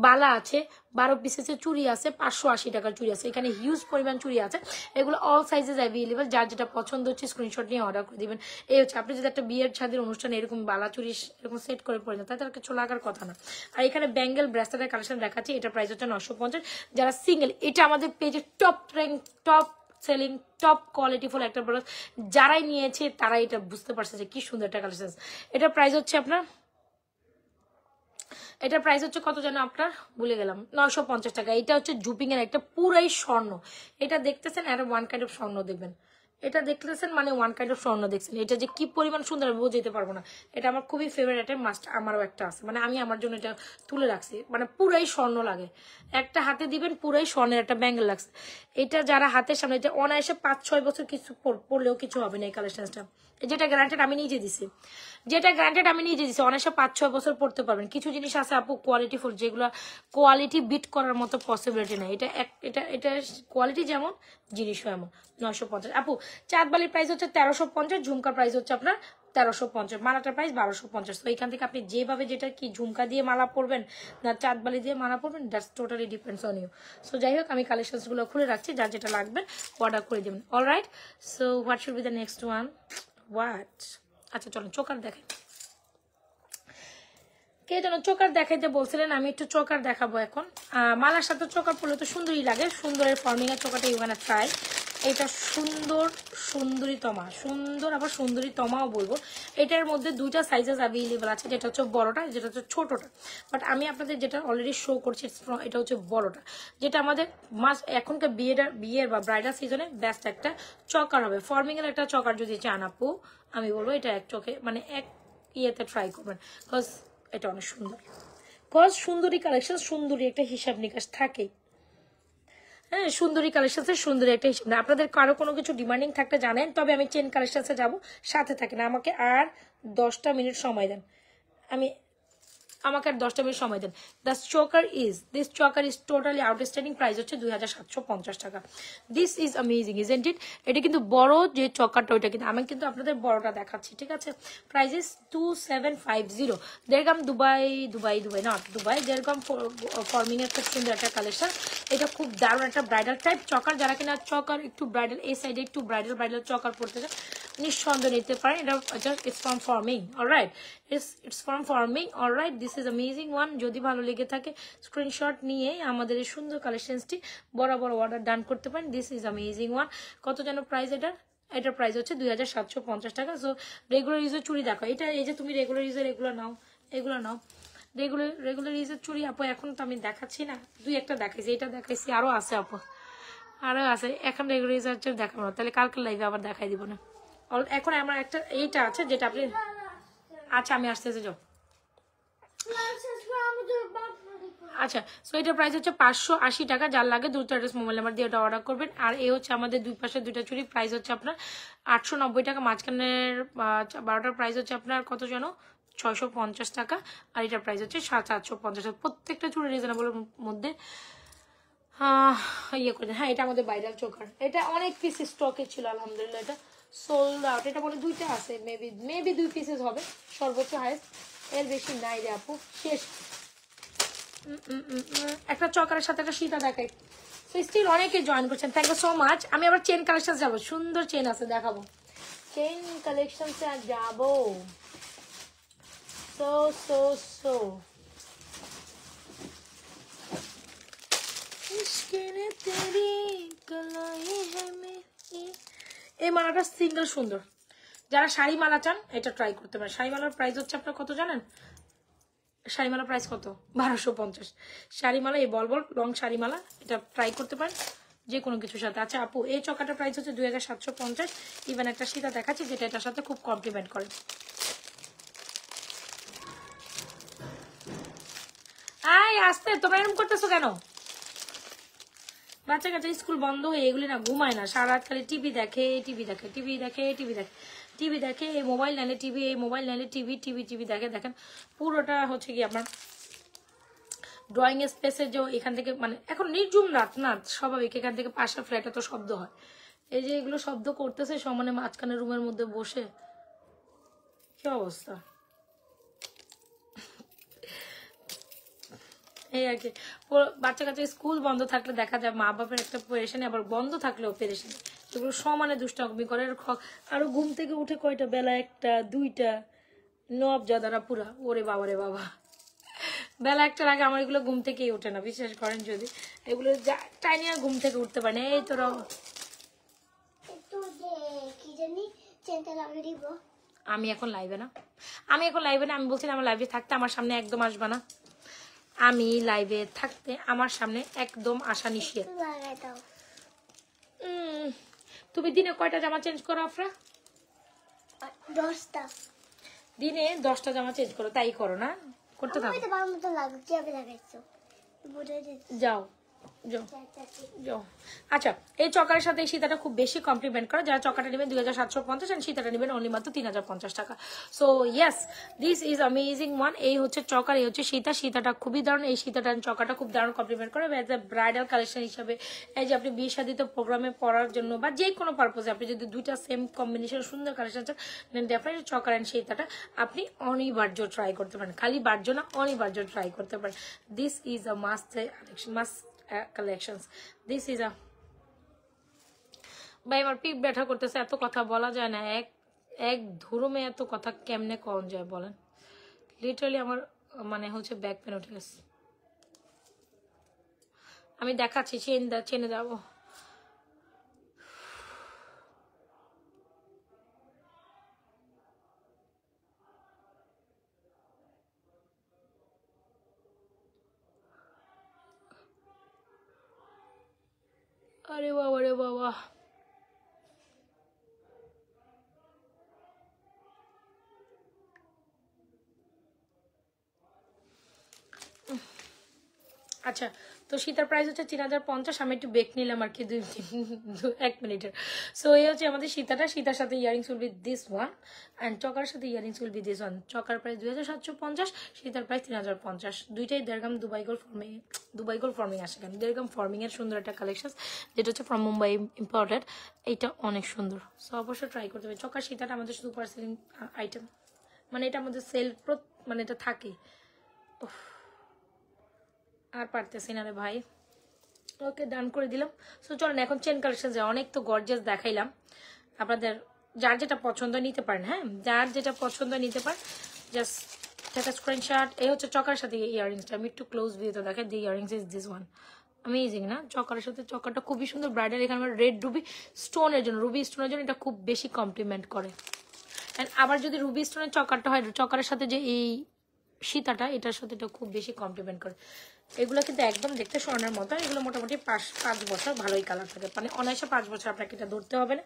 বালা আছে, 12 পিসের চুড়ি আছে, 580 টাকার চুড়ি আছে, এখানে হিউজ পরিমাণ চুড়ি আছে। এগুলো অল সাইজেস অ্যাভেলেবল, যার যেটা পছন্দ হচ্ছে স্ক্রিনশট নিয়ে অর্ডার করে দিবেন। এই হচ্ছে আপনি যদি একটা বিয়ের ছাদের অনুষ্ঠানে এরকম বালা চুড়ি এরকম সেট করে পড়ে যান, তাদের কিছু লাগার কথা না। আর এখানে ব্যাঙ্গেল ব্রেসলেটের কালেকশন দেখাচ্ছি, এটা প্রাইস হচ্ছে 950। যারা সিঙ্গেল, এটা আমাদের পেজে top rank, top selling, top qualityful একটা প্রোডাক্ট, যারাই নিয়েছে তারাই এটা বুঝতে পারছে যে কি সুন্দর একটা কালেকশন। এটা প্রাইস হচ্ছে আপনার, এটার প্রাইস হচ্ছে কত যেন আপনার ভুলে গেলাম, 950 টাকা। এটা হচ্ছে জুপিং এর একটা পুরাই স্বর্ণ, এটা দেখতেছেন, এটা ওয়ান কাইন্ড অফ স্বর্ণ দেখবেন, এটা দেখতেছেন মানে ওয়ান কাইন্ড অফ স্বর্ণ দেখছেন, এটা যে কি পরিমাণ সুন্দর আমি বোঝাতে পারবো না। এটা আমার খুবই ফেভারিট একটা মাস্ট, আমারও একটা আছে, মানে আমি আমার জন্য এটা তুলে রাখছি, মানে পুরাই স্বর্ণ লাগে, একটা হাতে দিবেন পুরাই স্বর্ণের একটা ব্যাঙ্গেল লাগছে। এটা যারা হাতের সামনে, এটা অনায়াসে 5-6 বছর কিছু পরলেও কিছু হবে না এই কালেকশনটা, যেটা গ্যারান্টেড আমি নিজে দিছি, অনায়াসে 5-6 বছর পড়তে পারবেন। কিছু জিনিস আছে আপু কোয়ালিটি ফুল, যেগুলো কোয়ালিটি বিট করার মতো পসিবিলিটি নেই, এটা এটা কোয়ালিটি যেমন জিনিসও এমন। 950 আপু। চাঁদবালির প্রাইস হচ্ছে 1350, ঝুমকার প্রাইস হচ্ছে আপনার 1350, মালাটার প্রাইস 1250। তো এখান থেকে আপনি যেভাবে যেটা কি ঝুমকা দিয়ে মালা পরবেন না চাঁদবালি দিয়ে মালা পরবেন, that's totally depends on you. So যাই হোক আমি কালেকশনসগুলো খুলে রাখছি, যার যেটা লাগবে অর্ডার করে দেবেন। Alright, so what should be the next one? What, আচ্ছা চলুন চোকার দেখাই। কে যেন চোকার দেখাইতে বলছিলেন, আমি একটু চোকার দেখাবো এখন। মালার সাথে চোকার পরলে তো সুন্দরই লাগে, সুন্দরের ফর্মিং এর চোকারটা ইউগানা ট্রাই। এটা সুন্দর সুন্দরীতমা, সুন্দর আবার সুন্দরীতমাও বলবো। এটার মধ্যে দুইটা সাইজেস অ্যাভেলেবল আছে, যেটা হচ্ছে বড়টা, যেটা হচ্ছে ছোটটা। বাট আমি আপনাদের যেটা অলরেডি শো করছি এটা হচ্ছে বড়টা, যেটা আমাদের এখনকার বিয়ের বা ব্রাইডাল সিজনে বেস্ট একটা চকার হবে। ফর্মিং এর একটা চকার যদি চান আপু, আমি বলবো এটা এক চোখে মানে এক ইয়েতে ট্রাই করবেন, বিকজ এটা অনেক সুন্দর। বিকজ সুন্দরী কালেকশন, সুন্দরী একটা হিসাব নিকাশ থাকেই। হ্যাঁ, সুন্দরী কালেকশনসের সুন্দরী একটা হিসাব না। আপনাদের কারো কোনো কিছু ডিমান্ডিং থাকতে জানেন, তবে আমি চেন কালেকশনসে যাবো, সাথে থাকেন। আমাকে আর 10টা মিনিট সময় দেন, আমাকে আর 10টা মিনিট সময় দেন। This choker is totally outstanding, price হচ্ছে 2750 টাকা। This is amazing isn't it? এটা কিন্তু বড় যে চকারটা, ওইটা কিন্তু আমি কিন্তু আপনাদের বড়টা দেখাচ্ছি, ঠিক আছে? Price is 2750। দেড়গাম দুবাই নট দুবাই, দেড়গাম ফর্মিং এর খুব সুন্দর একটা কালেকশন। এটা খুব দারুণ একটা ব্রাইডাল টাইপ চকার, যারা কিনা চকার একটু ব্রাইডাল, এই সাইডে একটু ব্রাইডাল চকার পড়তে চান নিঃসন্দেহে নিতে পারেন। এটা it's from forming, alright, it's from forming, alright. This is amazing one. যদি ভালো লেগে থাকে স্ক্রিনশট নিয়ে আমাদের এই সুন্দর কালেকশনসটি বরাবর অর্ডার ডান করতে পারেন। This is amazing one. কত যেন প্রাইস এটার প্রাইস হচ্ছে 2750 টাকা। সো রেগুলার ইউজের চুড়ি দেখো, এটা এই যে তুমি রেগুলার ইউজের এগুলো নাও, রেগুলার ইউজের চুড়ি আপু এখন তো আমি দেখাচ্ছি না, দুই একটা দেখাইছি, এটা দেখাইছি, আরো আছে আপু, আরো আছে। এখন রেগুলার ইউজের দেখাবো না, তাহলে কালকে লাইভে আবার দেখাই দিব না। এখন আমার একটা এইটা আছে যেটা আপনি, আচ্ছা আমি আসতেছি, যাও। আচ্ছা, সো এটার প্রাইস হচ্ছে 580 টাকা। যার লাগে দ্রুত অ্যাড্রেস মোবাইল নাম্বার দিয়ে ওটা অর্ডার করবেন। আর এই হচ্ছে আমাদের দুই পাশে দুইটা চুড়ি, প্রাইস হচ্ছে আপনার 890 টাকা। মাঝখানের 12টার প্রাইস হচ্ছে আপনার কত যেন 650 টাকা, আর এটার প্রাইস হচ্ছে 750 টাকা। প্রত্যেকটা চুড়ি রিজনেবলের মধ্যে ইয়ে করে। হ্যাঁ, এটা আমাদের ভাইরাল চোকার, এটা অনেক পিস স্টকে ছিল, আলহামদুলিল্লাহ এটা সোল্ড আউট। এটা বলে দুইটা আছে, মেবি 2 পিসেস হবে সর্বোচ্চ, হাইস্ট, এর বেশি নাই রে আপু, শেষ। একটা চকারের সাথে একটা সীতা দেখাই। সো স্টিল অনেকে জয়েন করছেন, থ্যাংক ইউ সো মাচ। আমি আবার চেন কালেকশন যাবো, সুন্দর চেন আছে দেখাবো, চেন কালেকশন যাবো। সো এই মালাটা সিঙ্গেল সুন্দর, যারা শাড়ি মালা চান এটা ট্রাই করতে পারেন। শাড়ি মালার প্রাইস হচ্ছে আপনার কত জানেন? শাড়িমালা প্রাইস কত? 1250 শাড়িমালা, এই বল লং শাড়িমালা, এটা ট্রাই করতে পারেন যে কোনো কিছুর সাথে। আচ্ছা আপু, এই চকাটার প্রাইস হচ্ছে 2750। ইভেন একটা সীতা দেখাচ্ছি যেটা এটার সাথে খুব কমপ্লিমেন্ট করে। আসতে তোমরা এরকম করতেছো কেন? বাচ্চা কাচ্চা স্কুল বন্ধ হয়ে এগুলি না ঘুমায় না, সারা রাত খালি টিভি দেখে, এই মোবাইল নাইলে টিভি, এই মোবাইল নাইলে টিভি দেখে। দেখেন পুরোটা হচ্ছে কি আপনার ড্রয়িং স্পেসে, যে এখান থেকে মানে এখন নির্জুম রাত না, স্বাভাবিক এখান থেকে পাশের ফ্ল্যাটে তো শব্দ হয়, এই যে এগুলো শব্দ করতেছে সমানে মাঝখানে রুমের মধ্যে বসে, কি অবস্থা এই আর কি। বাচ্চা কাচ্চা স্কুল বন্ধ থাকলে দেখা যায় মা বাপের একটা পেরেশানি, আবার বন্ধ থাকলেও পেরেশানি, এগুলো সমানে দুষ্টামি করে। আরো ঘুম থেকে উঠে কয়টা, বেলা 1টা 2টা, নবজাদারা পুরা, ওরে বাবা রে বাবা, বেলা 1টার আগে আমার এগুলো ঘুম থেকেই ওঠে না, বিশ্বাস করেন। যদি এগুলো টাইনি আর ঘুম থেকে উঠতে পারে না। এই তোরা আমি এখন লাইভে না, আমি বলছি আমার লাইভে থাকতে আমার সামনে একদম আসবা না, আমি লাইভে থাকতে আমার সামনে একদম আসা নিষেধ। তুমি দিনে কয়টা জামা চেঞ্জ করো আফরা? 10টা। দিনে 10টা জামা চেঞ্জ করো, তাই করো না? করতে থাকো। আমার মতো লাগছে, আমি লাগাইছো যাও যাও যাও। আচ্ছা, এই চকারের সাথে এই সীতাটা খুব বেশি কমপ্লিমেন্ট করে। যারা চকাটা নেবেন 2750 আর সীতাটা নেবেন অনলি মাত্র 3050 টাকা। So yes, this is amazing one. এই হচ্ছে চকার, এই হচ্ছে সীতা। সীতাটা খুবই দারুণ, এই সীতাটা চকাটা খুব দারুণ কমপ্লিমেন্ট করে। অ্যাজ এ ব্রাইডাল কালেকশন হিসাবে, এই যে আপনি বিয়ে শাদিতে প্রোগ্রামে পরার জন্য বা যে কোনো পারপোজে আপনি যদি দুইটা সেম কম্বিনেশন সুন্দর কালেকশন চান, দেন ডেফিনেটলি চকার অ্যান্ড সীতাটা আপনি অনিবার্য ট্রাই করতে পারেন। খালি বার্য না, অনিবার্য ট্রাই করতে পারেন। This is a must collection, must collections. This is a ভাই আমার পিঠ ব্যথা করতেছে, এত কথা বলা যায় না, এক ধরমে এত কথা কেমনে কম যায় বলেন? লিটারালি আমার মানে হচ্ছে ব্যাক পেন উঠে গেছে। আমি দেখাচ্ছি, চেনে যাবো। আরে বাবা রে বাবা, আচ্ছা তো সীতার প্রাইস হচ্ছে 3050। আমি একটু বেক নিলাম আর কি 1 মিনিটের। সো এই হচ্ছে আমাদের সীতাটা। সীতার সাথে earrings will be this one and choker সাথে earrings will be this one. Choker price 2750, সীতার প্রাইস 3050। দুইটাই দেড়গাম দুবাই গোল্ড ফর্মিং আসে। কেন দেড়গাম ফর্মিং এর সুন্দর একটা কালেকশন, যেটা হচ্ছে ফ্রম মুম্বাই ইম্পোর্টেড। এইটা অনেক সুন্দর, সো অবশ্যই ট্রাই করতে হবে। চকার সীতাটা আমাদের সুপার সেলিং আইটেম, মানে এটা আমাদের সেল, মানে এটা থাকে। আর পারতেছি না রে ভাই। ওকে, ডান করে দিলাম। সো চলেন এখন চেন কালেকশন যায়। অনেক তো গর্জিয়াস দেখাইলাম আপনাদের, যার যেটা পছন্দ নিতে পারেন। হ্যাঁ, যার যেটা পছন্দ নিতে পারেন, জাস্ট একটা স্ক্রিনশট। এই হচ্ছে চকার সাথে ইয়াররিংসটা, আমি একটু ক্লোজ ভিউতে দেখাই। The earrings is this one, amazing না? চকারের সাথে চকারটা খুবই সুন্দর। ব্রাইডাল এখানে আমার রেড রুবি স্টোনের জন্য, এটা খুব বেশি কমপ্লিমেন্ট করে। অ্যান্ড আবার যদি রুবি স্টোনের চকারটা হয়, চকারের সাথে যে এই সীতাটা, এটার সাথে এটা খুব বেশি কমপ্লিমেন্ট করে। এগুলো কিন্তু একদম দেখতে স্বর্ণের মতো। এগুলো মোটামুটি 5 বছর ভালোই কালার থাকে, মানে অনায়াসে 5 বছর আপনাকে এটা ধরতে হবে না।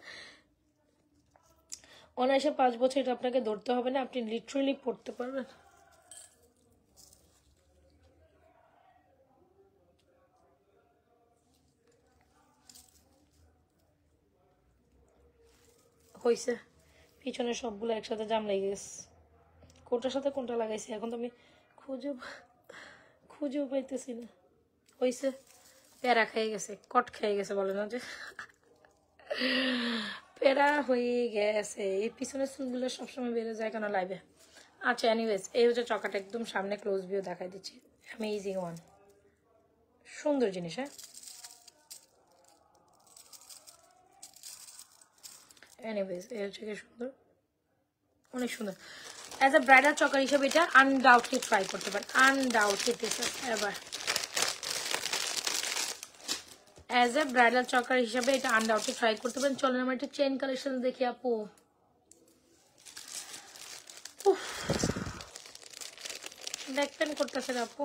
অনায়াসে 5 বছর এটা আপনাকে ধরতে হবে না, আপনি লিটারালি পড়তে পারবেন। হয়েছে, পিছনে সবগুলো একসাথে জাম লেগে গেছে। কোনটার সাথে কোনটা লাগাইছি এখন তো আমি খুঁজেও পাইতেছি না। হয়েছে, প্যারা খেয়ে গেছে, কট খেয়ে গেছে বলে না যে, প্যারা হয়ে গেছে। এই পিছনের চুলগুলো সবসময় বেড়ে যায় কেন লাইভে? আচ্ছা এনিওয়েজ, এই হচ্ছে চকাটা, একদম সামনে ক্লোজ ভিউ দেখাই দিচ্ছি। অ্যামেজিং ওয়ান, সুন্দর জিনিস। হ্যাঁ, এনিওয়েজ এই হচ্ছে কি সুন্দর, অনেক সুন্দর। অ্যাজ এ ব্রাইডাল চকার হিসেবে এটা আনডাউটলি ট্রাই করতে পারেন, আনডাউটলি এবার অ্যাজ এ ব্রাইডাল চকার হিসাবে এটা আনডাউটলি ট্রাই করতে পারেন। চলেন আমরা একটা চেন কালেকশন দেখি আপু। ব্যাক পেন করতেছে আপু।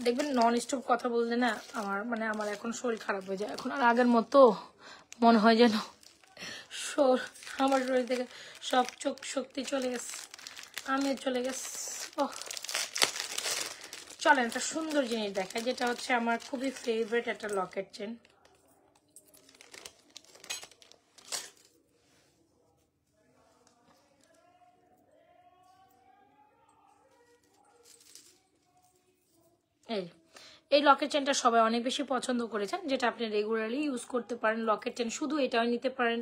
দেখবেন নন স্টপ কথা বললে না আমার এখন শরীর খারাপ হয়ে যায়। এখন আর আগের মতো মনে হয় যেন আমার শরীর থেকে সব শক্তি চলে গেছে, আমিও চলে গেছে। চলেন একটা সুন্দর জিনিস দেখায়, যেটা হচ্ছে আমার খুবই ফেভারিট একটা লকেট চেন। এই লকেট চেনটা সবাই অনেক বেশি পছন্দ করেছেন, যেটা আপনি রেগুলারলি ইউজ করতে পারেন। লকেট চেন শুধু এটাও নিতে পারেন,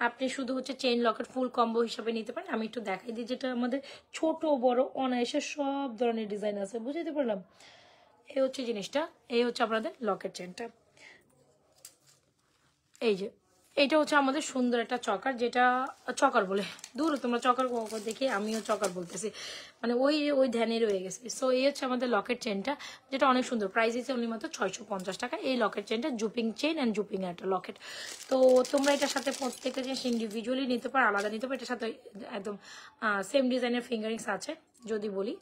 আপনি শুধু হচ্ছে চেন লকেট ফুল কম্বো হিসাবে নিতে পারেন। আমি একটু দেখাই দিই, যেটা আমাদের ছোট বড় অনায়াসে সব ধরনের ডিজাইন আছে, বুঝতে পারলাম? এই হচ্ছে জিনিসটা, এই হচ্ছে আপনাদের লকেট চেনটা। এই যে এটা হচ্ছে আমাদের সুন্দর একটা চকার, যেটা চকার বলে দূর, তোমরা চকার দেখে আমিও চকার বলতেছি, মানে ওই ওই ধ্যানে রয়ে গেছে। সো এই হচ্ছে আমাদের লকেট চেনটা, যেটা অনেক সুন্দর, প্রাইস হচ্ছে অনলি মাত্র 650 টাকা। এই লকেট চেনটা জুপিং চেন অ্যান্ড জুপিং একটা লকেট। তো তোমরা এটার সাথে প্রত্যেকটা জিনিস ইন্ডিভিজুয়ালি নিতে পারো, আলাদা নিতে পারো। এটার সাথে একদম সেম ডিজাইনের ফিঙ্গারিংস আছে। যদি বলি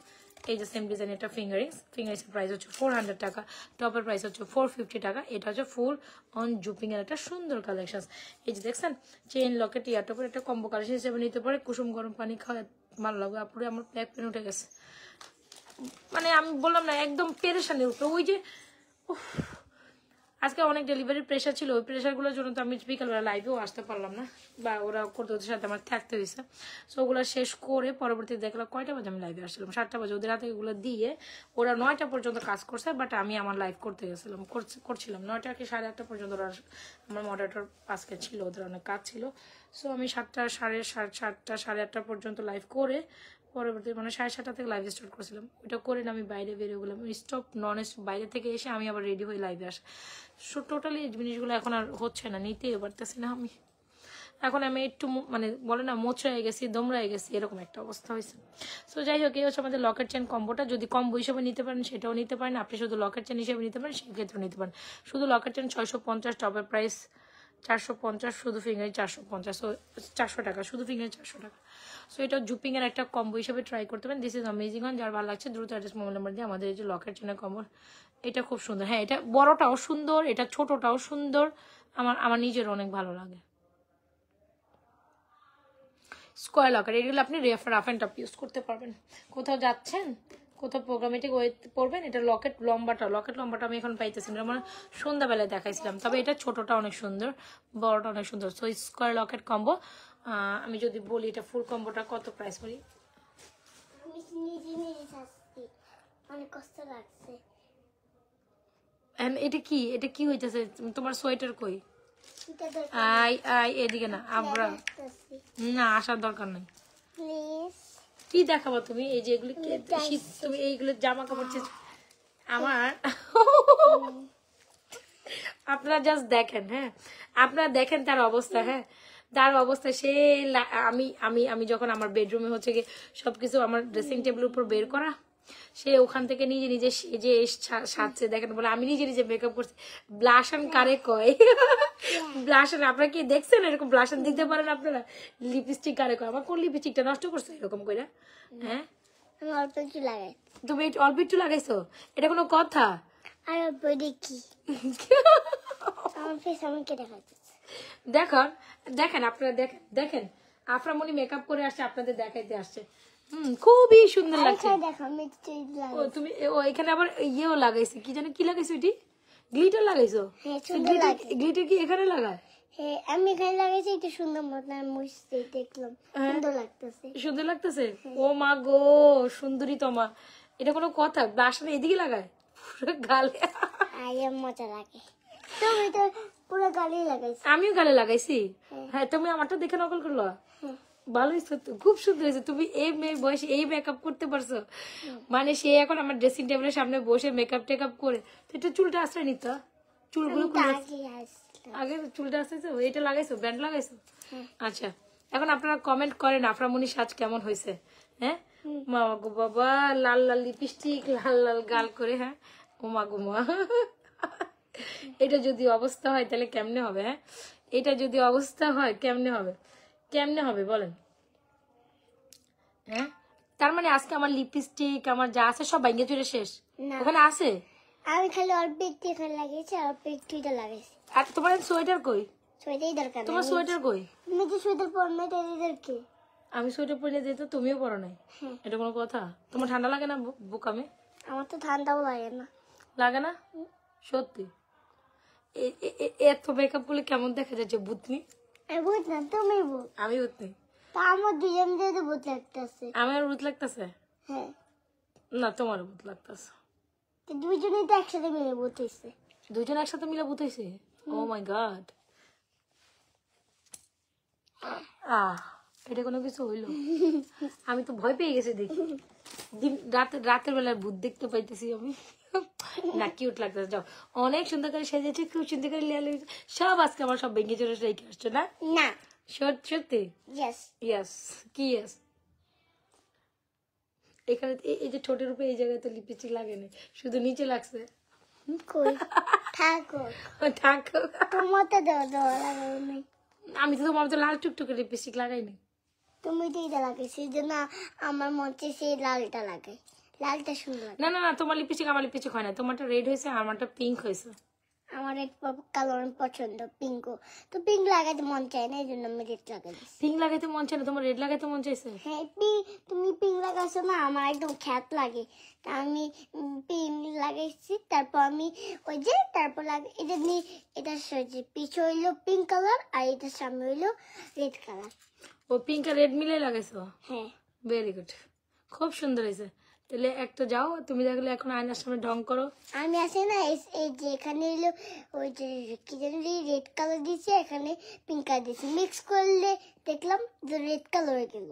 এই যে সেম ডিজাইন, এটা ফিঙ্গারিংসের প্রাইস হচ্ছে 400 টাকা, টপের প্রাইস হচ্ছে 450 টাকা। এটা হচ্ছে ফুল অন জুপিং এর একটা সুন্দর কালেকশন। এই যে দেখছেন চেইন লকেট ইয়ার টপের একটা কম্বো কালেকশন হিসেবে নিতে পারে। কুসুম গরম পানি খাওয়া ভালো লাগবে। আপুরে আমার ব্যাক পেন উঠে গেছে, মানে আমি বললাম না একদম পেরেশানির উপরে। ওই যে আজকে অনেক ডেলিভারির প্রেশার ছিল, ওই প্রেশারগুলোর জন্য তো আমি বিকালবেলা লাইভেও আসতে পারলাম না, বা ওরা করতে ওদের সাথে আমার থাকতে হয়েছে। সো ওগুলো শেষ করে পরবর্তীতে দেখলাম কয়টা বাজে আমি লাইভে আসছিলাম, 7টা বাজে। ওদের হাতে এগুলো দিয়ে ওরা 9টা পর্যন্ত কাজ করছে, বাট আমি আমার লাইভ করতে গেছিলাম, করছিলাম 9টা কি 8:30 পর্যন্ত। ওরা আমার মডারেটর আজকে ছিল, ওদের অনেক কাজ ছিল। সো আমি 7টা, 7:30, 8:30 পর্যন্ত লাইভ করে পরবর্তী মানে 7:30 থেকে লাইভ স্টার্ট করেছিলাম। ওটা করে না আমি বাইরে বেরিয়ে গেলাম, স্টপ নন স্টপ বাইরে থেকে এসে আমি আবার রেডি হয়ে লাইভে আসি। সো টোটালি এই জিনিসগুলো এখন আর হচ্ছে না, নিতেই পারতেছি না আমি। এখন আমি একটু মানে বলে না মোচড়ে গেছি, দমড়ায় গেছি, এরকম একটা অবস্থা হয়েছে। সো যাই হোক, এই হচ্ছে আমাদের লকেট চেন কম্বোটা। যদি কম্বো হিসেবে নিতে পারেন সেটাও নিতে পারেন, আপনি শুধু লকেট চেন হিসেবে নিতে পারেন সেক্ষেত্রেও নিতে পারেন। শুধু লকেট চেন 650, টপের প্রাইস 450, শুধু ফিঙ্গারি 450। সো 400 টাকা, শুধু ফিঙ্গারি 400 টাকা। সো এটা জুপিং এর একটা কম্বো হিসেবে ট্রাই করতে পারেন। This is amazing one. যার ভালো লাগছে দ্রুত অ্যাড্রেস মোবাইল নাম্বার দিয়ে আমাদের এই যে লকেট চেনের কম্বো, এটা খুব সুন্দর। হ্যাঁ, এটা বড়টাও সুন্দর, এটা ছোটটাও সুন্দর, আমার নিজের অনেক ভালো লাগে। স্কোয়ার লকার, এগুলো আপনি রাফ অ্যান্ড টাফ ইউজ করতে পারবেন। কোথাও যাচ্ছেন, কোথাও প্রোগ্রামেটিক ওয়ে পড়বেন। এটা লকেট লম্বাটা আমি এখন পাইতেছি না, মানে সন্ধ্যাবেলায় দেখাইছিলাম। তবে এটা ছোটটা অনেক সুন্দর, বড়টা অনেক সুন্দর। So square Locket combo. আমি যদি বলি এটা ফুল কম্বোটা কত প্রাইস বলি, আমি নিজে নিজে শাস্তি অনেক কষ্ট লাগছে। এটা কি হইতেছে? তোমার সোয়েটার কই? এটা দেখো আই এদিকে না, আমরা না আসার দরকার নাই। প্লিজ। কি দেখাবো তুমি? এই যে এগুলি তুমি এইগুলো জামা কাপড় আমার আপনারা জাস্ট দেখেন। হ্যাঁ, আপনারা দেখেন তার অবস্থা। হ্যাঁ, তার অবস্থা সে আমি আমি আমি যখন আমার বেডরুমে হচ্ছে গিয়ে সবকিছু আমার ড্রেসিং টেবিলের উপর বের করা, সে ওখান থেকে নিজে নিজে সেজে সাজছে। দেখেন বলে আমি নিজে নিজে মেকআপ করছি। ব্লাশন কারে কয়? ব্লাশন আপনারা কি দেখছেন? এরকম ব্লাশন দিতে পারেন আপনারা? লিপস্টিক কারে কয়? আমার কোন লিপস্টিকটা নষ্ট করছে এরকম করে? হ্যাঁ, আমি অল্প একটু লাগাই। তুমি অল্প একটু লাগাইছো, এটা কোনো কথা? আর অল্প দেখি আমার ফেস আমাকে দেখাচ্ছে। দেখেন আপনারা দেখেন আফরামণি মেকআপ করে আসছে, আপনাদের দেখাইতে আসছে। খুবই সুন্দর লাগছে। দেখো আমি একটু ও তুমি এখানে আবার ইয়েও লাগাইছে, কি জানো কি লাগাইছো? এটি গ্লিটার লাগাইছো? গ্লিটার কি এখানে লাগায়? হ্যাঁ, আমি এখানে লাগাইছি একটু সুন্দর মতো মুছতে দেখলাম, সুন্দর লাগতেছে। সুন্দর লাগতেছে? ও মা গো, সুন্দরী তোমা, এটা কোনো কথা? ব্লাশটা এদিকে লাগায় পুরো গালে? মজা লাগে। তুমি তো পুরো গালে লাগাইছো। আমিও গালে লাগাইছি। হ্যাঁ, তুমি আমারটা দেখে নকল করলো। ভালো হয়েছে তো, খুব সুন্দর হয়েছে। তুমি এই মেয়ে বয়সে এই মেকআপ করতে পারছো, মানে সে এখন আমার ড্রেসিং টেবিলের সামনে বসে মেকআপ টেকআপ করে। তো এটা চুলটা আশ্রয় নিত, চুলগুলো আগে চুলটা আসতেছে। এটা লাগাইছো, ব্যান্ড লাগাইছো? আচ্ছা, এখন আপনারা কমেন্ট করেন আফরামণি সাজ কেমন হয়েছে। হ্যাঁ, মা গো বাবা, লাল লাল লিপস্টিক, লাল লাল গাল করে। হ্যাঁ, ওমা গো মা, এটা যদি অবস্থা হয় তাহলে কেমনে হবে? হ্যাঁ, এটা যদি অবস্থা হয় কেমনে হবে বলেন? হ্যাঁ, তার মানে আজকে আমার লিপস্টিক আমার যা আছে সব ভাঙে চুরে শেষ ওখানে আছে। আমি খালি অল্প একটু এখানে লাগিয়েছি, অল্প একটু এটা লাগাইছি। আর তোমার সোয়েটার কই? সোয়েটারই দরকার। তোমার সোয়েটার কই? তুমি যে সোয়েটার পরো না এদেরকে। আমি সোয়েটার পরে যেত, তুমিও পরো নাই, এটা কোনো কথা? তোমার ঠান্ডা লাগে না বুকামে? আমার তো ঠান্ডাও লাগে না। লাগে না? সত্যি? এত মেকআপ করলে কেমন দেখা যাচ্ছে? ভূতনি? ভূত না, তুমি ভূত। আমি ভূতনি? তা আমার দুজন দিয়ে ভূত লাগতেছে। আমার ভূত লাগতেছে? হ্যাঁ। না, তোমার ভূত লাগতেছে। দুইজনেই তো একসাথে মিলে ভূত হয়েছে। দুইজন একসাথে মিলে ভূত হয়েছে? ও মাই গড, এটা কোনো কিছু হইলো? আমি তো ভয় পেয়ে গেছি দেখি। রাতের বেলায় ভূত দেখতে পাইতেছি আমি। না কিউট লাগতেছে যাও অনেক সুন্দর করে সেজেছে খুব সুন্দর করে লেয়ার লেগেছে সব আজকে আমার সব ভেঙে চলে রেখে আসছো না না সত্যি ইয়েস ইয়াস কি ইয়াস এখানে এই যে ঠোঁটের উপরে এই জায়গায় তো লিপস্টিক লাগেনি শুধু নিচে লাগছে কই থাকো থাকো তোমার তো দেওয়া লাগাও নাই আমি তো তোমার তো লাল টুকটুকে লিপস্টিক লাগাইনি তুমি তো এটা লাগে সেই জন্য আমার মনে সেই লালটা লাগে লালটা সুন্দর লাগে না না না তোমার লিপস্টিক আমার লিপস্টিক হয় না তোমারটা রেড হয়েছে আমারটা পিঙ্ক হয়েছে আমার রেড কালার পছন্দ পিঙ্ক তো পিঙ্ক লাগাতে মন চায় না এই জন্য আমি রেড লাগাই দিচ্ছি পিঙ্ক লাগাইতে মন চায় না তোমার রেড লাগাইতে মন চাইছে হ্যাঁ তুমি পিঙ্ক লাগাইছো না আমার একদম খ্যাত লাগে তা আমি পিঙ্ক লাগাইছি তারপর আমি ওই যে তারপর এটা নিয়ে এটা পিছু হইলো পিঙ্ক কালার আর এটা সামনে হইলো রেড কালার ও পিঙ্ক আর রেড মিলে লাগাইছো হ্যাঁ ভেরি গুড খুব সুন্দর হয়েছে তাহলে একটা যাও তুমি দেখলে এখন আয়নার সামনে ঢং করো আমি আসে না এই যে এখানে এলো ওই যে কি জানি রেড কালার দিয়েছে এখানে পিঙ্ক কালার দিয়েছে মিক্স করলে দেখলাম যে রেড কালার হয়ে গেল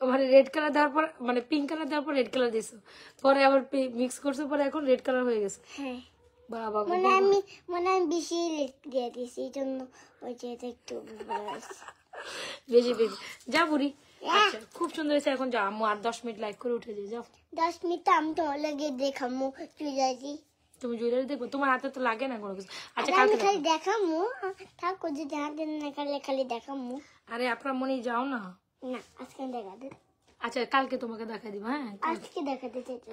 মানে রেড কালার দেওয়ার পর মানে পিঙ্ক কালার দেওয়ার পর রেড কালার দিছো পরে আবার মিক্স করছো পরে এখন রেড কালার হয়ে গেছে হ্যাঁ বাবা গো মানে আমি বেশি রেড দিয়ে দিয়েছি এই জন্য ওই যে এটা একটু ভালো লাগছে। বেশি বেশি যা বুড়ি আচ্ছা খুব সুন্দর হয়েছে এখন যাও আম্মু আর 10 মিনিট লাইক করে উঠে যাই যাও 10 মিনিট আমি তোমার লাগে দেখামু চুইলাজি তুমি জুয়েলারি দেখবো তোমার হাতে তো লাগে না কোনো কিছু আচ্ছা আমি কালকে খালি দেখামু থাকো যদি হাতে না খালি দেখামু আরে আপনার মনে যাও না না আজকে দেখাতে আচ্ছা কালকে তোমাকে দেখা দিব হ্যাঁ আজকে দেখাতে চাইছি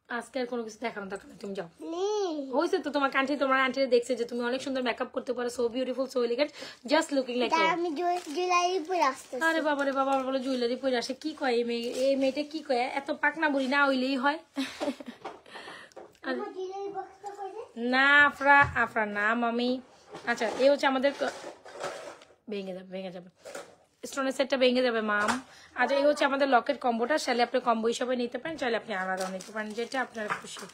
আজকে আর কোনো কিছু দেখানো দরকার নেই তুমি যাও প্লিজ হয়েছে তো তোমার তোমার আন্টি দেখছে যে তুমি অনেক সুন্দর মেকআপ করতে পারো so beautiful so elegant just looking like আমি জুয়েলারি পরে আসতে আরে বাবা রে বাবা বলো জুয়েলারি পরে আসে কি কয় এই মেয়েটা কি কয় এত পাকনা বুড়ি না হইলেই হয় আমার জুয়েলারি বক্সটা কই রে না আফরা না মামি আচ্ছা এই হচ্ছে আমাদের ভেঙে যাবে স্টোনের সেটটা ভেঙে যাবে মাম আচ্ছা এই হচ্ছে আমাদের লকেট কম্বোটা চাইলে আপনি কম্বো হিসাবে নিতে পারেন চাইলে আপনি আলাদাও নিতে পারেন যেটা আপনার খুশি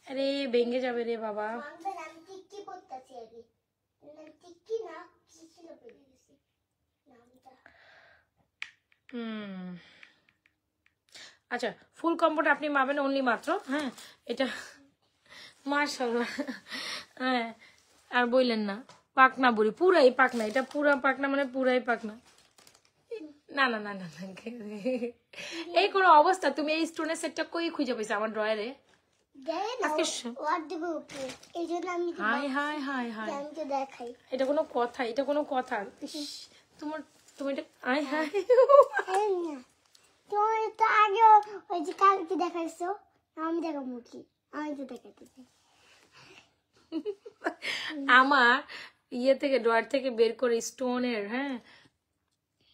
আরে ভেঙে যাবে রে বাবা আমি টিক্কি পড়তাছি আগে টিক্কি না কি ছিল পেয়ে গেছি নামটা আচ্ছা ফুল কম্বোটা আপনি পাবেন অনলি মাত্র হ্যাঁ এটা মাশাআল্লাহ হ্যাঁ আর বললেন না পাকনা বুড়ি পুরাই পাকনা এটা পুরা পাকনা মানে পুরাই পাকনা না না না না না এই কোনো অবস্থা তুমি এই স্টোনের সেটটা কই খুঁজে পাইছো আমার ড্রয়ারে আজকে ওয়াট দেব উপরে এই জন্য আমি হাই হাই হাই হাই আমি তো দেখাই এটা কোনো কথা ইস, তুমি এটা আই হাই এই না তুমি তো আগে ওই যে কালকে দেখাইছো আমি দেখাবো কি আমি তো দেখাতে চাই আমার ইয়ে থেকে ড্রয়ার থেকে বের করে স্টোনের হ্যাঁ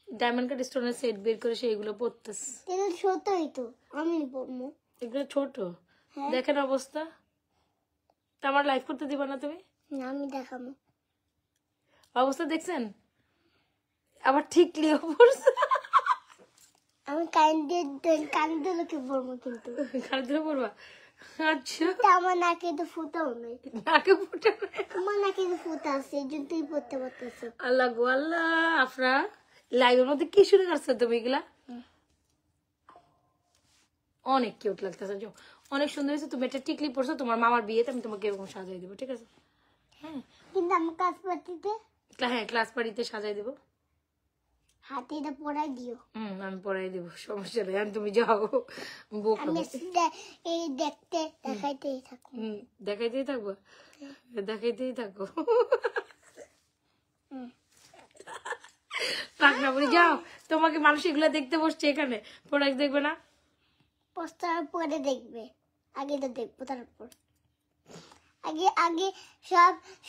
ডায়মন্ড কাট স্টোনের সেট বের করে সেইগুলো পরতেছে এটা সত্যই তো আমি পড়বো এগুলো ছোট হ্যাঁ। দেখেন অবস্থা তা আমার লাইভ করতে দিবা না তুমি না আমি দেখাবো অবস্থা দেখছেন আবার ঠিক লিও পড়ছে আমি কান্দে লোকে পড়বো কিন্তু কার ধরে পড়বা আচ্ছা তা আমার নাকে তো ফুটাও নেই নাকে ফুটে আমার নাকে তো ফুটা আছে এই জন্য তুই পড়তে পারতেছ আল্লাহ গো আল্লাহ আফরা লাইভের মধ্যে কি শুরু করছো তুমি এগুলা অনেক কিউট লাগতেছে যাও অনেক সুন্দর হয়েছে তুমি একটা টিকলি পরছো তোমার মামার বিয়েতে আমি তোমাকে এরকম সাজাই দেবো ঠিক আছে হ্যাঁ কিন্তু আমার কাজ পাতিতে হ্যাঁ ক্লাস পার্টিতে সাজাই দেবো হাতে এটা পড়াই দিও আমি পড়াই দেবো সমস্যা নেই আর তুমি যাও বুক আমি এই দেখাইতেই থাকো দেখাইতেই থাকবো দেখাইতেই থাকো পাকনা বলি যাও তোমাকে মানুষ এগুলো দেখতে বসছে এখানে প্রোডাক্ট দেখবে না পোস্টার পরে দেখবে আগে তো দেখবো তারপর আগে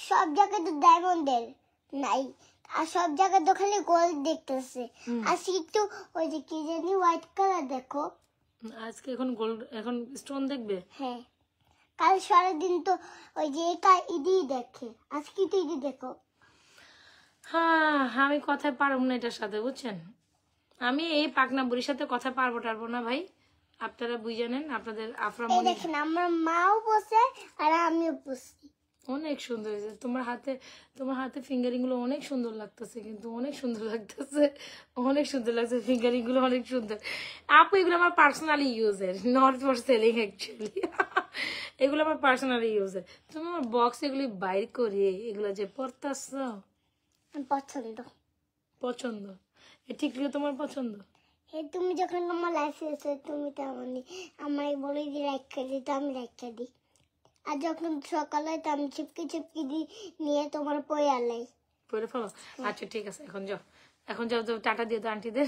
সব জায়গায় তো ডায়মন্ডের নাই আর সব জায়গায় তো খালি গোল্ড দেখতেছে আজকে একটু ওই যে কি জানি হোয়াইট কালার দেখো আজকে এখন স্টোন দেখবে হ্যাঁ কাল সারাদিন তো ওই যে ইডি দেখে আজকে তো ইডি দেখো হ্যাঁ আমি কথায় পারবো না এটার সাথে বুঝছেন আমি এই পাকনা বুড়ির সাথে কথা পারবো না ভাই আপনারা বুঝে নেন আপনাদের আফরা এই দেখেন আমার মাও বসে আর আমিও বসি অনেক সুন্দর হয়েছে তোমার হাতে ফিঙ্গারিং গুলো অনেক সুন্দর লাগতেছে, কিন্তু অনেক সুন্দর লাগতেছে, অনেক সুন্দর লাগছে ফিঙ্গারিং গুলো, অনেক সুন্দর। আপু এগুলো আমার পার্সোনালি ইউজের, নট ফর সেলিং অ্যাকচুয়ালি। এগুলো আমার পার্সোনালি ইউজের। তুমি আমার বক্স এগুলি বাইর করে এগুলো যে পরতাছ, পছন্দ পছন্দ, এ ঠিক তোমার পছন্দ। তুমি যখন আমার লাইফে এসে তুমি তো আমায় বলে যে রাখা দিই, তো আমি রাখা দিই। আর যখন সকাল হয় তো আমি চিপকি নিয়ে তোমার পরে আলাই পরে ফেলো। আচ্ছা ঠিক আছে, এখন যাও তো, টাটা দিয়ে দাও আন্টিদের।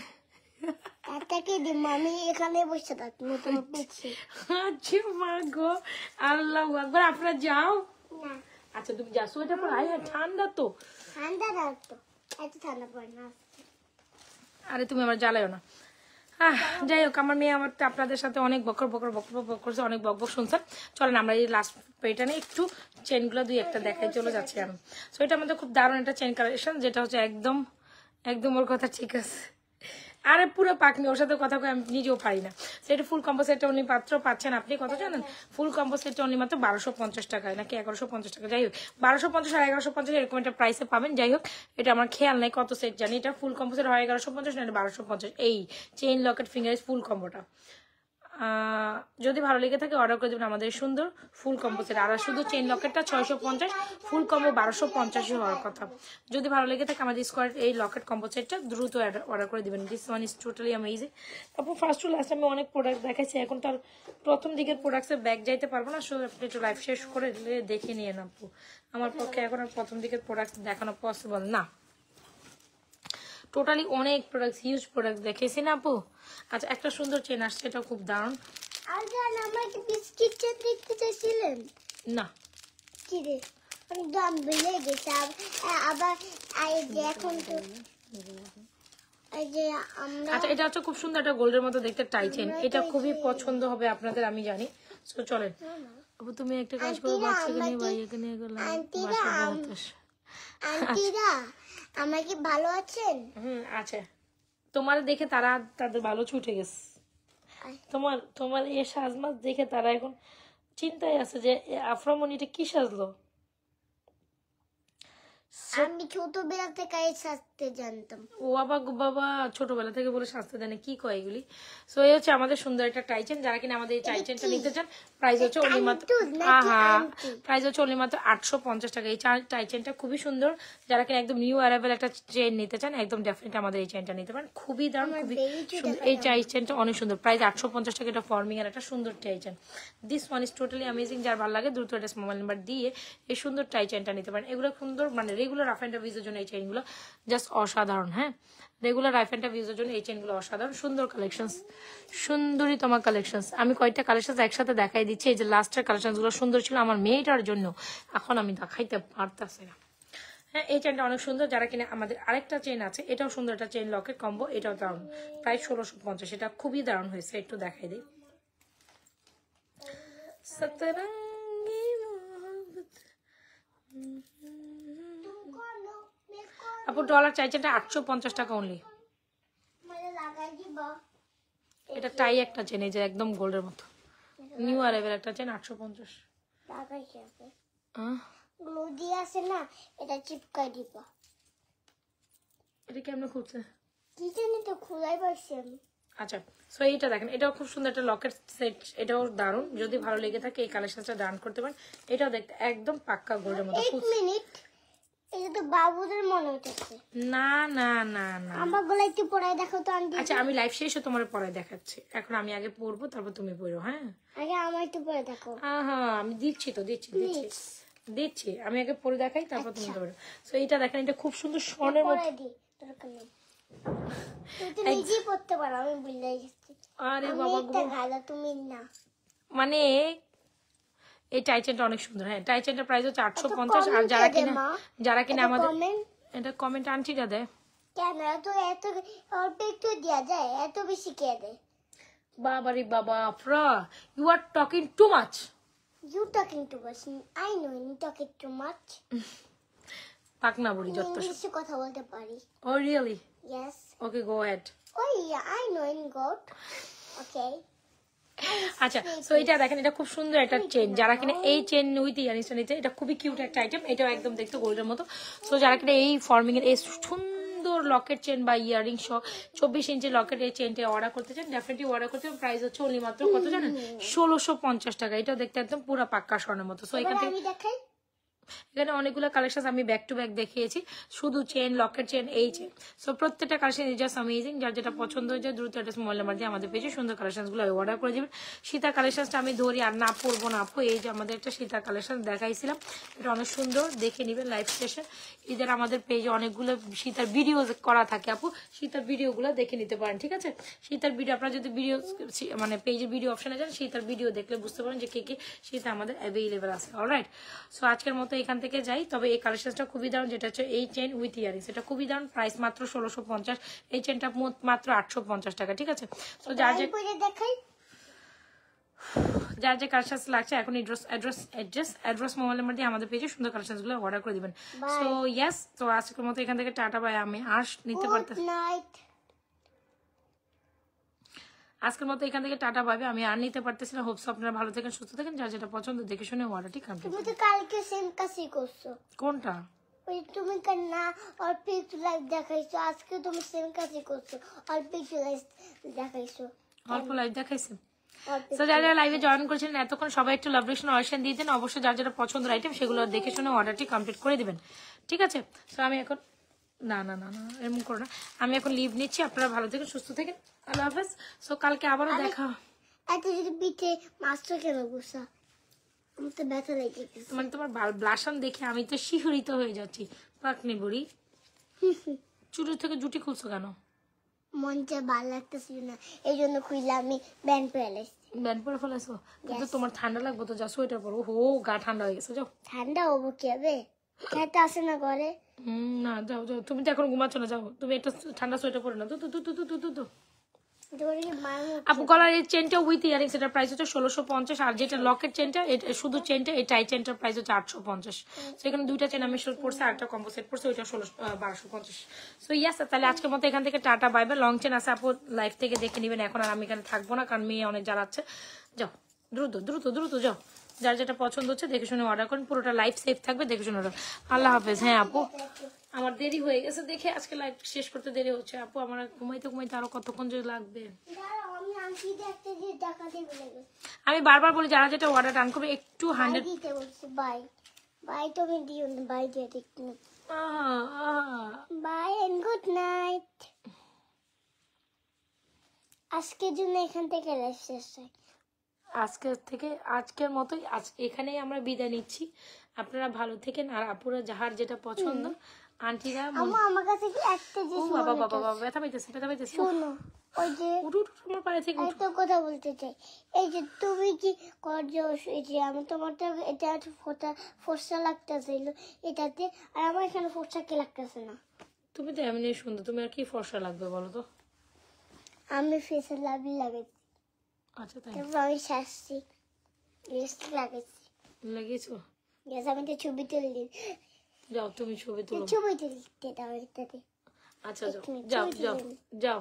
টাটাকে দিব, আমি এখানে বসে থাকি তোমার পিছে। আচ্ছা মা গো, আল্লাহ আকবার, আপনারা যাও। না আচ্ছা তুমি যা, সোয়েটার পর আয়, ঠান্ডা তো। ঠান্ডা না তো, এত ঠান্ডা পড়ে না। আরে তুমি আমার জ্বালায়ও না। যাই হোক, আমার মেয়ে আমার আপনাদের সাথে অনেক বকর করছে, অনেক বক শুনছেন। চলেন আমরা এই লাস্ট পেটা নিয়ে একটু চেনগুলো দুই একটা দেখাই চলে যাচ্ছি আমি। সো এটা আমাদের খুব দারুণ একটা চেন কালেকশন, যেটা হচ্ছে একদম একদম ওর কথা ঠিক আছে। আরে পুরো পাকনি, ওর সাথে কথা কয়ে আমি নিজেও পারি না। সেটা ফুল কম্বো সেটটা উনি মাত্র পাচ্ছেন, আপনি কত জানেন? ফুল কম্বো সেটটা উনি মাত্র 1250 টাকায়, নাকি 1150 টাকা, যাই হোক 1250 আর 1150 এরকম একটা প্রাইসে পাবেন। যাই হোক, এটা আমার খেয়াল নাই কত সেট জানি, এটা ফুল কম্বো সেট হয় 1150 না 1250। এই চেইন লকেট ফিঙ্গারিংস ফুল কম্বোটা যদি ভালো লেগে থাকে অর্ডার করে দেবেন আমাদের সুন্দর ফুল কম্বো সেট। আর শুধু চেইন লকেটটা 650, ফুল কম্বো 1250 হওয়ার কথা। যদি ভালো লেগে থাকে আমাদের স্কোয়ার এই লকেট কম্বো সেটটা দ্রুত অর্ডার করে দিবেন। This one is totally amazing. তারপর ফার্স্ট টু লাস্ট আমি অনেক প্রোডাক্ট দেখাইছি, এখন তার প্রথম দিকের প্রোডাক্টসে ব্যাগ যাইতে পারবো না, সো আপনি একটু লাইভ শেষ করে দেখে নিয়ে নাপু। আমার পক্ষে এখন আর প্রথম দিকের প্রোডাক্ট দেখানো পসিবল না। টোটালি অনেক প্রোডাক্ট, হিউজ প্রোডাক্ট দেখেছি না আপু। আচ্ছা একটা সুন্দর চেন আসছে, এটা খুব দারুণ। আর জান আমার কি বিস্কিট চেন দেখতে চাইছিলেন? না কি রে, আমি দাম ভুলে গেছি। আবার এই যে এখন তো এই যে আমরা, আচ্ছা এটা হচ্ছে খুব সুন্দর একটা গোল্ডের মতো দেখতে টাই চেন, এটা খুবই পছন্দ হবে আপনাদের আমি জানি। সো চলেন আপু, তুমি একটা কাজ করো, বাচ্চাকে নিয়ে ভাইয়াকে নিয়ে গেলাম বাসায় বেড়াতে। আন্টিরা আমার কি ভালো আছেন? আচ্ছা তোমার দেখে তাদের ভালো ছুটে গেছে। তোমার এই সাজমাজ দেখে তারা এখন চিন্তায় আছে যে আফরামণিটা কি সাজলো। আমি ছোটবেলা থেকে সাজতে জানতাম। ও বাবা ছোটবেলা থেকে বলে সাজতে দেয় না, কি কয় এগুলি। সো এই হচ্ছে আমাদের সুন্দর একটা টাই চেন, যারা কিনা আমাদের এই টাই চেনটা নিতে চান প্রাইস হচ্ছে অনলি মাত্র প্রাইস হচ্ছে অনলি মাত্র 850 টাকা। এই টাই চেনটা খুবই সুন্দর, যারা কিনা একদম নিউ অ্যারাইভেল একটা চেন নিতে চান একদম ডেফিনেটলি আমাদের এই চেনটা নিতে পারেন, খুবই দারুণ, খুবই সুন্দর। এই টাই চেনটা অনেক সুন্দর, প্রাইস 850 টাকা। এটা ফর্মিং এর একটা সুন্দর tie chain. This one is totally amazing. যার ভালো লাগে দ্রুত একটা মোবাইল নাম্বার দিয়ে এই সুন্দর টাই চেনটা নিতে পারেন। এগুলো সুন্দর, মানে রেগুলার রাফ অ্যান্ড টাফ ইউজের জন্য এই চেনগুলো জাস্ট অসাধারণ। হ্যাঁ, রেগুলার রাফ অ্যান্ড টাফ ইউজের জন্য এই চেনগুলো অসাধারণ সুন্দর কালেকশনস, সুন্দরী তোমার কালেকশনস। আমি কয়েকটা কালেকশন একসাথে দেখাই দিচ্ছি। এই যে লাস্টের কালেকশন গুলো সুন্দর ছিল আমার মেয়েটার জন্য, এখন আমি দেখাইতে পারতেছি না। হ্যাঁ, এই চেনটা অনেক সুন্দর। যারা কিনা আমাদের আরেকটা চেন আছে, এটাও সুন্দর একটা চেন লকেট কম্বো, এটাও দারুণ, প্রায় 1650। এটা খুবই দারুণ হয়েছে, একটু দেখাই দিই। সতরঙ্গি মোহব্বত আপু ডলার চাইছেটা 850 টাকা অনলি। এটা টাই একটা চেন, এই যে একদম গোল্ডের মতো নিউ অ্যারাইভেল একটা চেন 850। গ্লু দিয়ে আছে না, এটা চিপকাই দিবা। এটা কেমন খুলছে কি জানি তো, খোলাই পারছি আমি। আচ্ছা সো এইটা দেখেন, এটাও খুব সুন্দর একটা লকেট সেট, এটাও দারুণ। যদি ভালো লেগে থাকে এই কালেকশনটা ডান করতে পারেন। এটাও দেখতে একদম পাক্কা গোল্ডের মতো। এক মিনিট, এটা তো বাবুদের মনে হচ্ছে। না না না না, আমার গলা একটু পরায় দেখো তো আন্টি। আচ্ছা আমি লাইভ শেষে তোমার পরায় দেখাচ্ছি, এখন আমি আগে পরবো তারপর তুমি পরো। হ্যাঁ আগে আমার একটু পরে দেখো। হ্যাঁ আমি দিচ্ছি তো, দিচ্ছি আমি আগে পরে দেখাই তারপর তুমি পরো। সো এইটা দেখেন, এটা খুব সুন্দর স্বর্ণের মতো। তুই তো নিজেই পড়তে পারো, আমি ভুলে গেছি। আরে বাবা গো, ভালো তুমি না। মানে এই টাই চেনটা অনেক সুন্দর। হ্যাঁ, টাই চেনটার প্রাইস হচ্ছে 850। আর যারা কিনা আমাদের এটা কমেন্ট আন্টিটা দেয় কেন, এত অল্প একটু দেওয়া যায়, এত বেশি কে দেয়? বাবারে বাবা, Afra you are talking too much. You talking too much. I know you talking too much. পাকনা বড়ি যত। ইংলিশে কথা বলতে পারি। Oh really? Yes. Okay, go ahead. Oh yeah, I know in God. Okay. আচ্ছা, তো এটা দেখেন, এটা খুব সুন্দর একটা চেন। যারা কিনা এই চেন উইথ ইয়ারিংসটা নিতে, এটা খুবই কিউট একটা আইটেম। এটাও একদম দেখতে গোল্ডের মতো। সো যারা কিনা এই ফর্মিং এর এই সুন্দর লকেট চেন বা ইয়ারিং সহ 24 ইঞ্চি লকেট এই চেনটা অর্ডার করতে চান, ডেফিনেটলি অর্ডার করতে হবে। প্রাইস হচ্ছে অনলি মাত্র কত জানেন? 1650 টাকা। এটাও দেখতে একদম পুরো পাক্কা স্বর্ণের মতো। সো এখান থেকে আমি দেখাই। এখানে অনেকগুলো কালেকশন আমি ব্যাক টু ব্যাক দেখিয়েছি, শুধু চেন, লকেট চেন, এই চেন। সো প্রত্যেকটা কালেকশন ইজ জাস্ট অ্যামেজিং। যার যেটা পছন্দ হয়ে যায় দ্রুত একটা মোবাইল নাম্বার দিয়ে আমাদের পেজে সুন্দর কালেকশন গুলো অর্ডার করে দিবেন। সীতার কালেকশনটা আমি ধরি আর না পড়বো না আপু। এই যে আমাদের একটা সীতার কালেকশন দেখাইছিলাম, এটা অনেক সুন্দর, দেখে নিবেন লাইভ সেশন। এদের আমাদের পেজে অনেকগুলো সীতার ভিডিও করা থাকে আপু, সীতার ভিডিওগুলো দেখে নিতে পারেন, ঠিক আছে? সীতার ভিডিও আপনারা যদি ভিডিও মানে পেজের ভিডিও অপশনে যান, সীতার ভিডিও দেখলে বুঝতে পারেন যে কে কে সীতা আমাদের অ্যাভেলেবেল আছে। অলরাইট, সো আজকের মতো এখান থেকে যাই। তবে এই কালেকশনটা খুবই দারুণ, যেটা হচ্ছে এই চেন উইথ ইয়ারিংস, এটা খুবই দারুণ। প্রাইস মাত্র 1650, এই চেনটা মাত্র 850 টাকা, ঠিক আছে? তো যার যে দেখাই। যার যে কালেকশন লাগছে এখন অ্যাড্রেস মোবাইল নাম্বার দিয়ে আমাদের পেজে সুন্দর কালেকশন গুলো অর্ডার করে দিবেন। সো ইয়েস, তো আজকের মতো এখান থেকে টাটা বাই। আমি আর নিতে পারতেছি আজকের মতো এখান থেকে টাটা পাবে, আমি আর নিতে পারতেছি না। হোপস আপনারা ভালো থাকেন, সুস্থ থাকেন। যার যেটা পছন্দ দেখে শুনে অর্ডারটি কমপ্লিট। তুমি তো কালকে সেম কাজই করছো। কোনটা? ওই তুমি না অল্প একটু লাইভ দেখাইছো, আজকে তুমি সেম কাজই করছো, অল্প একটু লাইভ দেখাইছো। অল্প লাইভ দেখাইছে। সো যারা যারা লাইভে জয়েন করেছিলেন এতক্ষণ, সবাই একটু লাভ রিকশন অয়েশন দিয়ে দেন। অবশ্যই যার যেটা পছন্দের আইটেম সেগুলো দেখে শুনে অর্ডারটি কমপ্লিট করে দিবেন, ঠিক আছে? সো আমি এখন না না না না এরকম করো না, আমি এখন লিভ নিচ্ছি। আপনারা ভালো থাকেন, সুস্থ থাকেন, আল্লাহ হাফেজ। সো কালকে আবারও দেখা। এত যদি পিঠে মাছটা কেন গুসা, আমার তো ব্যথা লেগে গেছে। মানে তোমার ব্লাশন দেখে আমি তো শিহরিত হয়ে যাচ্ছি। পাকনি বুড়ি, চুরি থেকে জুটি খুলছো কেন? মনটা ভালো লাগতেছিল না, এই জন্য খুইলা আমি ব্যান্ড পরে এলাইছি। ব্যান্ড পরে ফেলেছো? কিন্তু তোমার ঠান্ডা লাগবে তো, যা সোয়েটার পরো। হো, গা ঠান্ডা হয়ে গেছে, যাও। ঠান্ডা হবো কি হবে, খেতে আসে না ঘরে। না যাও যাও, তুমি তো এখন ঘুমাচ্ছ না, যাও তুমি একটা ঠান্ডা সোয়েটার পরে না। তো তো তো তো তো তো তো আপু গলার এই চেনটা উইথ ইয়ারিংস, এটার প্রাইস হচ্ছে 1650। আর যেটা লকেট চেনটা, শুধু চেনটা, এই টাই চেনটার প্রাইস হচ্ছে 850। সেখানে দুইটা চেন আমি শুট পড়ছে, আর একটা কম্বো সেট পড়ছে, ওইটা 1250। সো ইয়াস, তাহলে আজকের মতো এখান থেকে tata bye bye. Long chain আছে আপু, লাইভ থেকে দেখে নিবেন। এখন আর আমি এখানে থাকবো না, কারণ মেয়ে অনেক জ্বালাচ্ছে। যাও দ্রুত দ্রুত দ্রুত যাও, যার যেটা পছন্দ হচ্ছে দেখে শুনে অর্ডার করুন। পুরোটা লাইফ সেফ থাকবে, দেখে শুনে অর্ডার। আল্লাহ হাফেজ। হ্যাঁ আপু, আমার দেরি হয়ে গেছে দেখে আজকে লাইভ শেষ করতে দেরি হচ্ছে আপু। আমার ঘুমাইতে ঘুমাইতে আরো কতক্ষণ যে লাগবে। আমি বারবার বলি যারা যেটা অর্ডার ডান করবে একটু 100 দিতে বলছি। বাই বাই, তুমি দিও না, বাই দিয়ে দেখতে। Bye and good night. আজকের জন্য এখান থেকে লাইভ শেষ হয়। আজকের মতোই এখানেই আমরা বিদায় নিচ্ছি। আপনারা ভালো থাকেন, আর আপুরা যাহার যেটা পছন্দ, আন্টিরা আমার কাছে কি একটা জিনিস বাবা বাবা বাবা ব্যথা পাইতেছে, ব্যথা পাইতেছে। শোনো, ওই যে আমার পায়ে থেকে একটা কথা বলতে চাই, এই যে তুমি কি করছো, এই যে আমি তোমার তো এটা ফর্সা লাগতেছিল এটাতে, আর আমার এখানে ফর্সা কে লাগতেছে না। তুমি তো এমনি সুন্দর, তুমি আর কি ফর্সা লাগবে বলো তো? আমি ফেসে লাগাইছি। আচ্ছা তাই? তারপর আমি শাসছি, লিপস্টিক লাগাইছি। লাগিয়েছো? আমি তো ছবি তুলি। যাও তুমি ছবি তুলো। ছবি তুলতে দাও এটাতে। আচ্ছা যাও যাও যাও।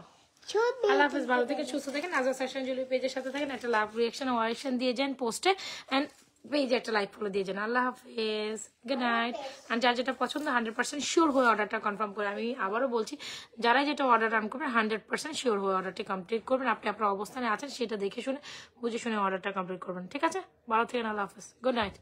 আল্লাহ হাফেজ, ভালো থেকে সুস্থ থাকেন। আজও সেশন জুলি পেজের সাথে থাকেন। একটা লাভ রিয়াকশন ওয়ারেকশন দিয়ে যান পোস্টে, এন্ড পেজে একটা লাইক ফলো দিয়ে যান। আল্লাহ হাফেজ, গুড নাইট। আর যার যেটা পছন্দ 100% শিওর হয়ে অর্ডারটা কনফার্ম করে, আমি আবারও বলছি, যারাই যেটা অর্ডার রান করবেন 100% শিওর হয়ে অর্ডারটি কমপ্লিট করবেন। আপনি আপনার অবস্থানে আছেন সেটা দেখে শুনে বুঝে শুনে অর্ডারটা কমপ্লিট করবেন, ঠিক আছে? ভালো থাকেন, আল্লাহ হাফেজ, গুড নাইট।